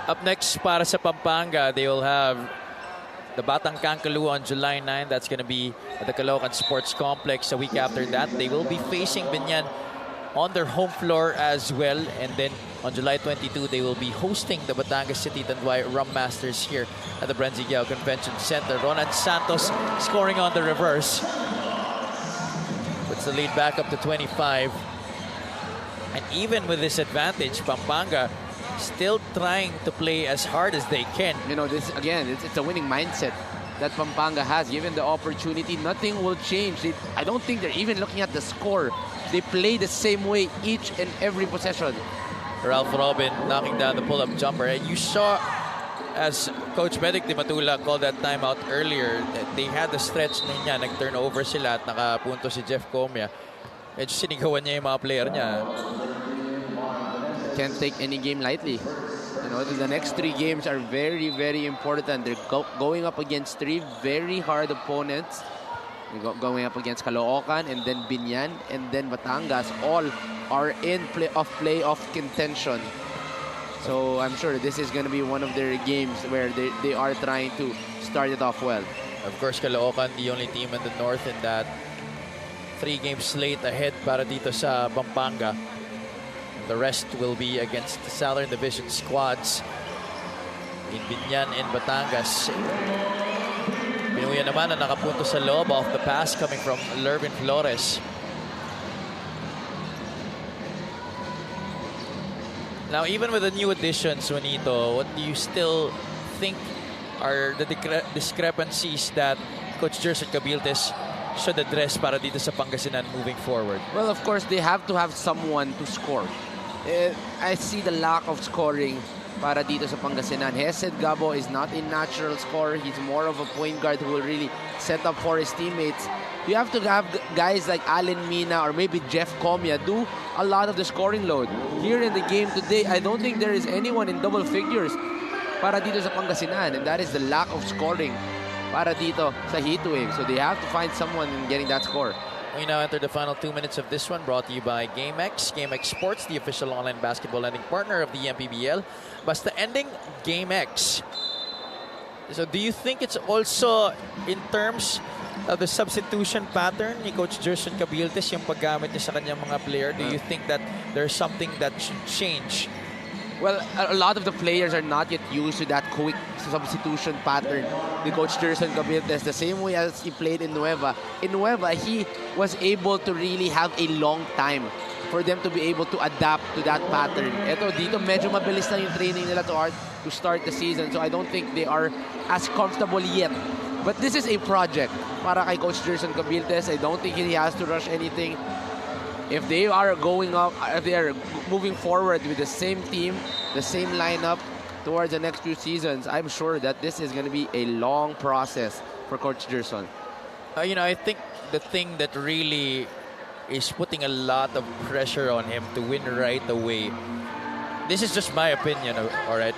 Up next para sa Pampanga, they will have the Batang Kankalu on July 9. That's going to be at the Caloocan Sports Complex. A week after that, they will be facing Binyan on their home floor as well. And then on July 22, they will be hosting the Batangas City Tanduay Rum Masters here at the Brenzigiao Convention Center. Ronan Santos scoring on the reverse. Puts the lead back up to 25. And even with this advantage, Pampanga still trying to play as hard as they can. You know, this again, it's a winning mindset that Pampanga has. Given the opportunity, nothing will change. I don't think they're even looking at the score. They play the same way each and every possession. Ralph Robin knocking down the pull-up jumper. And you saw, as Coach Pedic Di Matula called that timeout earlier, that they had the stretch niya, nag-turnover sila at nakapunto si Jeff Comia. Medyo sinigawan niya yung mga player niya. Can't take any game lightly. You No, the next 3 games are very, very important. They're going up against 3 very hard opponents. They're going up against Caloocan and then Binyan and then Batangas. All are in playoff contention. So I'm sure this is going to be one of their games where they are trying to start it off well. Of course, Caloocan, the only team in the north in that 3-game slate ahead para dito sa Pampanga. The rest will be against the Southern Division squads in Binyan and Batangas. Pinuya naman na nakapunto sa loob off the pass coming from Lervin Flores. Now, even with the new additions, Juanito, what do you still think are the discrepancies that Coach Jerson Cabiltes should address para dito sa Pangasinan moving forward? Well, of course, they have to have someone to score. I see the lack of scoring para dito sa Pangasinan. Hesed Gabo is not a natural scorer. He's more of a point guard who will really set up for his teammates. You have to have guys like Allen Mina or maybe Jeff Comia do a lot of the scoring load. Here in the game today, I don't think there is anyone in double figures para dito sa Pangasinan, and that is the lack of scoring para dito sa Heatwave. So they have to find someone in getting that score. We now enter the final 2 minutes of this one, brought to you by GameX. GameX Sports, the official online basketball lending partner of the MPBL. Basta ending, GameX. So do you think it's also in terms of the substitution pattern ni Coach Jerson Cabiltes, yung paggamit niya sa kanyang mga player? Do you think that there's something that should change? Well, a lot of the players are not yet used to that quick substitution pattern. The Coach Jerson Cabiltes, the same way as he played in Nueva. In Nueva, he was able to really have a long time for them to be able to adapt to that pattern. Ito, dito medyo mabilis na yung training nila to start the season. So I don't think they are as comfortable yet. But this is a project para kay Coach Jerson Cabiltes. I don't think he has to rush anything. If they are going up, if they are moving forward with the same team, the same lineup towards the next few seasons, I'm sure that this is going to be a long process for Coach Jerson. I think the thing that really is putting a lot of pressure on him to win right away, this is just my opinion, all right,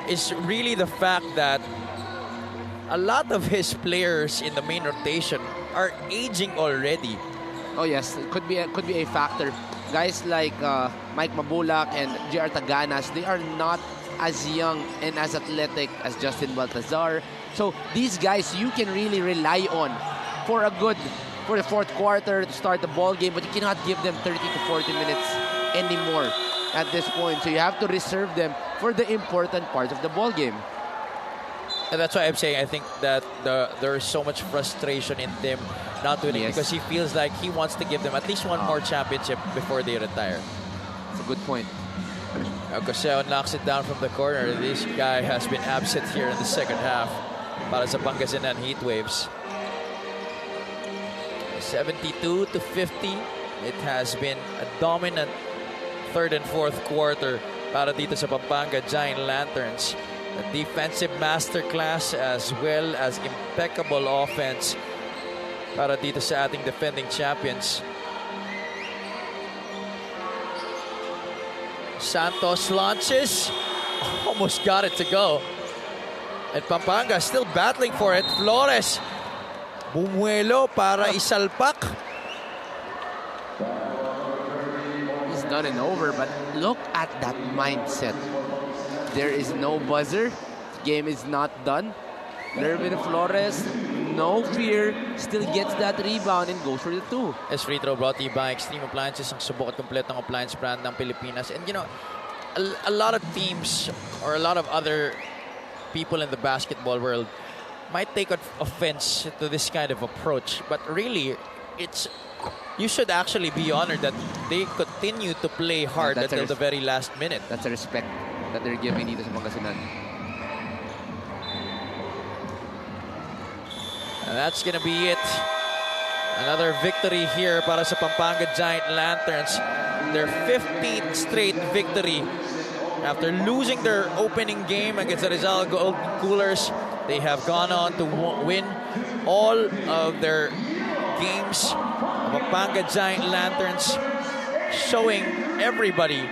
is really the fact that a lot of his players in the main rotation are aging already. Oh yes, it could be a factor. Guys like Mike Mabulak and JR Taganas, they are not as young and as athletic as Justin Baltazar. So these guys you can really rely on for the fourth quarter to start the ball game, but you cannot give them 30 to 40 minutes anymore at this point. So you have to reserve them for the important parts of the ball game. And that's why I'm saying I think that there's so much frustration in them not winning, Yes. because he feels like he wants to give them at least one more championship before they retire. That's a good point. Coseo knocks it down from the corner. This guy has been absent here in the second half para sa Pangasinan Heatwaves. 72 to 50. It has been a dominant third and fourth quarter para dito sa Pampanga Giant Lanterns. A defensive masterclass as well as impeccable offense para dito sa ating defending champions. Santos launches. Almost got it to go. And Pampanga still battling for it. Flores bumuelo para isalpak. He's done and over, but look at that mindset. There is no buzzer. Game is not done. Lervin Flores, no fear, still gets that rebound and goes for the 2. This free throw brought to you by Extreme Appliances, ang subok at kompletong appliance brand ng Pilipinas. And a lot of teams or a lot of other people in the basketball world might take offense to this kind of approach. But really, you should actually be honored that they continue to play hard until the very last minute. That's a respect that they're giving dito sa Pangasinan. And that's gonna be it. Another victory here para sa Pampanga Giant Lanterns. Their 15th straight victory. After losing their opening game against the Rizal Gold Coolers, they have gone on to win all of their games. Pampanga Giant Lanterns showing everybody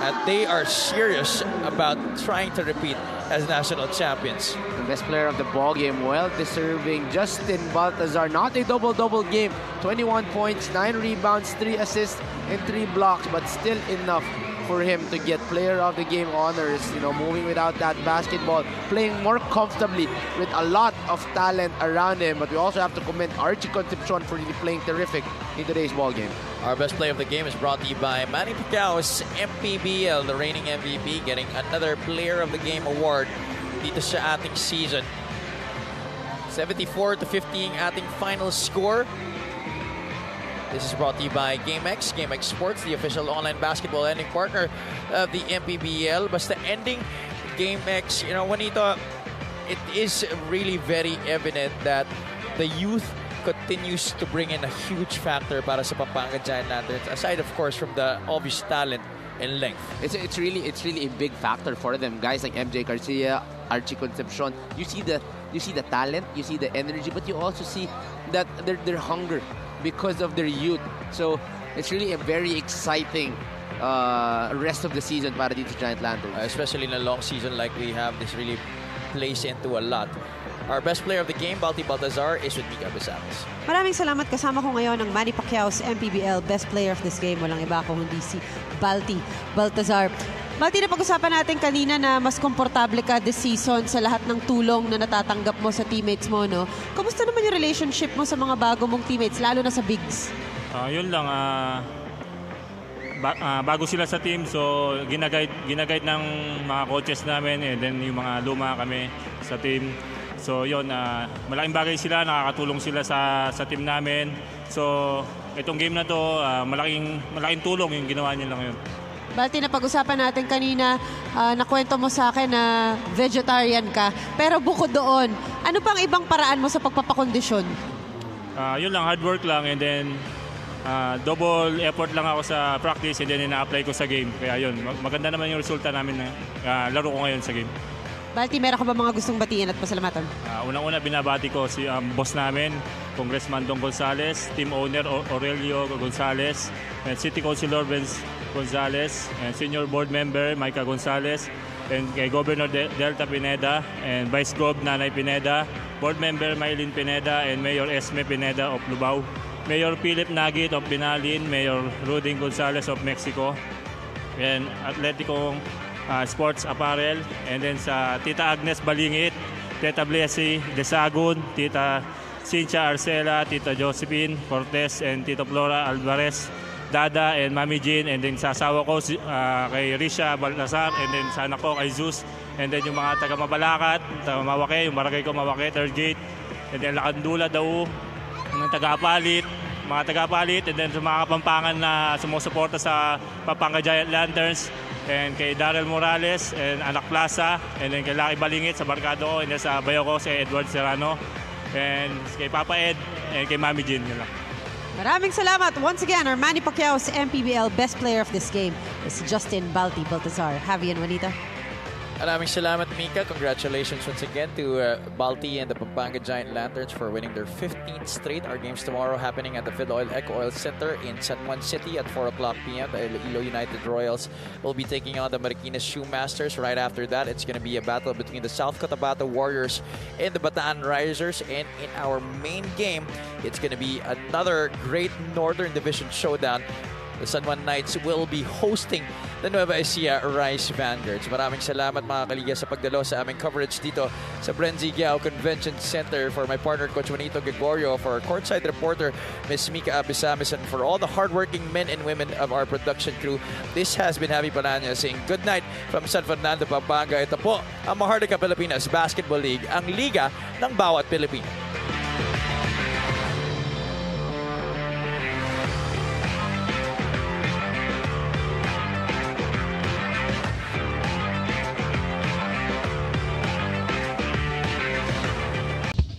that they are serious about trying to repeat as national champions. The best player of the ball game, well deserving. Justin Baltazar, not a double-double game. 21 points, 9 rebounds, 3 assists, and 3 blocks, but still enough for him to get player of the game honors, you know, moving without that basketball, playing more comfortably with a lot of talent around him. But we also have to commend Archie Concepcion for really playing terrific in today's ball game. Our best play of the game is brought to you by Manny Pacquiao's MPBL, the reigning MVP, getting another Player of the Game award dito sa ating season. 74-15 ating final score. This is brought to you by GameX, GameX Sports, the official online basketball ending partner of the MPBL. Basta ending GameX, you know, Juanito, it is really very evident that the youth continues to bring in a huge factor para sa Pampanga Giant Lanterns, aside of course from the obvious talent and length. It's really a big factor for them. Guys like MJ Garcia, Archie Concepcion, you see the talent, you see the energy, but you also see that their hunger because of their youth. So it's really a very exciting rest of the season para dito sa Giant Lanterns. Especially in a long season like we have, this really plays into a lot. Our best player of the game, Balti Baltazar, is with Mika Besames. Maraming salamat. Kasama ko ngayon ang Manny Pacquiao's MPBL Best Player of this game. Walang iba kung hindi si Balti Baltazar. Balti, na pag-usapan natin kanina na mas komportable ka this season sa lahat ng tulong na natatanggap mo sa teammates mo, no? Kamusta naman yung relationship mo sa mga bago mong teammates, lalo na sa bigs? Yun lang, bago sila sa team, so ginaguide ng mga coaches namin, and then yung mga luma kami sa team. So yun, malaking bagay sila, nakakatulong sila sa team namin. So itong game na to, malaking tulong yung ginawa nila ngayon. Balti, na pag-usapan natin kanina, nakwento mo sa akin na vegetarian ka. Pero bukod doon, ano pang ibang paraan mo sa pagpapakondisyon? Yun lang, hard work lang, and then double effort lang ako sa practice, and then ina-apply ko sa game. Kaya yun, maganda naman yung resulta namin na laro ko ngayon sa game. Balti, meron ka ba mga gustong batiin at pasalamatan? Unang-una, binabati ko si boss namin, Congressman Don Gonzales, team owner Aurelio Gonzales, and City Councilor Benz Gonzales, and Senior Board Member Micah Gonzales, and kay Governor Delta Pineda, and Vice Gov Nanay Pineda, Board Member Maylin Pineda, and Mayor Esme Pineda of Lubao, Mayor Philip Nagit of Binalin, Mayor Ruding Gonzales of Mexico, and Atletico Sports Apparel, and then sa Tita Agnes Balingit, Tita Blessy Desagun, Tita Cynthia Arcela, Tita Josephine Cortez, and Tito Flora Alvarez, Dada, and Mami Jean, and then sa asawa ko kay Risha Baltasar, and then sa anak ko kay Zeus, and then yung mga taga Mabalacat, taga Mawake, yung barangay ko Mawake, Third Gate, and then Lakandula daw, mga taga-Apalit, and then sa mga Kapampangan na sumusuporta sa Pampanga Giant Lanterns, and kay Daryl Morales, and Anak Plaza, and then kay Lucky Balingit sa barkado ko, and then sa bayo ko si Edward Serrano, and kay Papa Ed, and kay Mami Jean. Yun lang. Maraming salamat. Once again, our Manny Pacquiao's MPBL Best Player of this game is Justin Balti Baltazar. Javi and Juanita. Maraming salamat, Mika. Congratulations once again to Balti and the Pampanga Giant Lanterns for winning their 15th straight. Our games tomorrow happening at the Phil Eco Oil Center in San Juan City at 4 o'clock p.m. The Iloilo United Royals will be taking on the Marikina Shoemasters. Right after that, it's going to be a battle between the South Cotabato Warriors and the Bataan Risers. And in our main game, it's going to be another great Northern Division showdown. The San Juan Knights will be hosting the Nueva Ecija Rice Vanguards. Maraming salamat mga kaliga sa pagdalo sa aming coverage dito sa Brenzigiao Convention Center. For my partner, Coach Juanito Gregorio, for our courtside reporter, Ms. Mika Abisamis, and for all the hardworking men and women of our production crew, this has been Javi Palanya saying good night from San Fernando, Pampanga. Ito po ang Maharlika Pilipinas Basketball League, ang liga ng bawat Pilipino.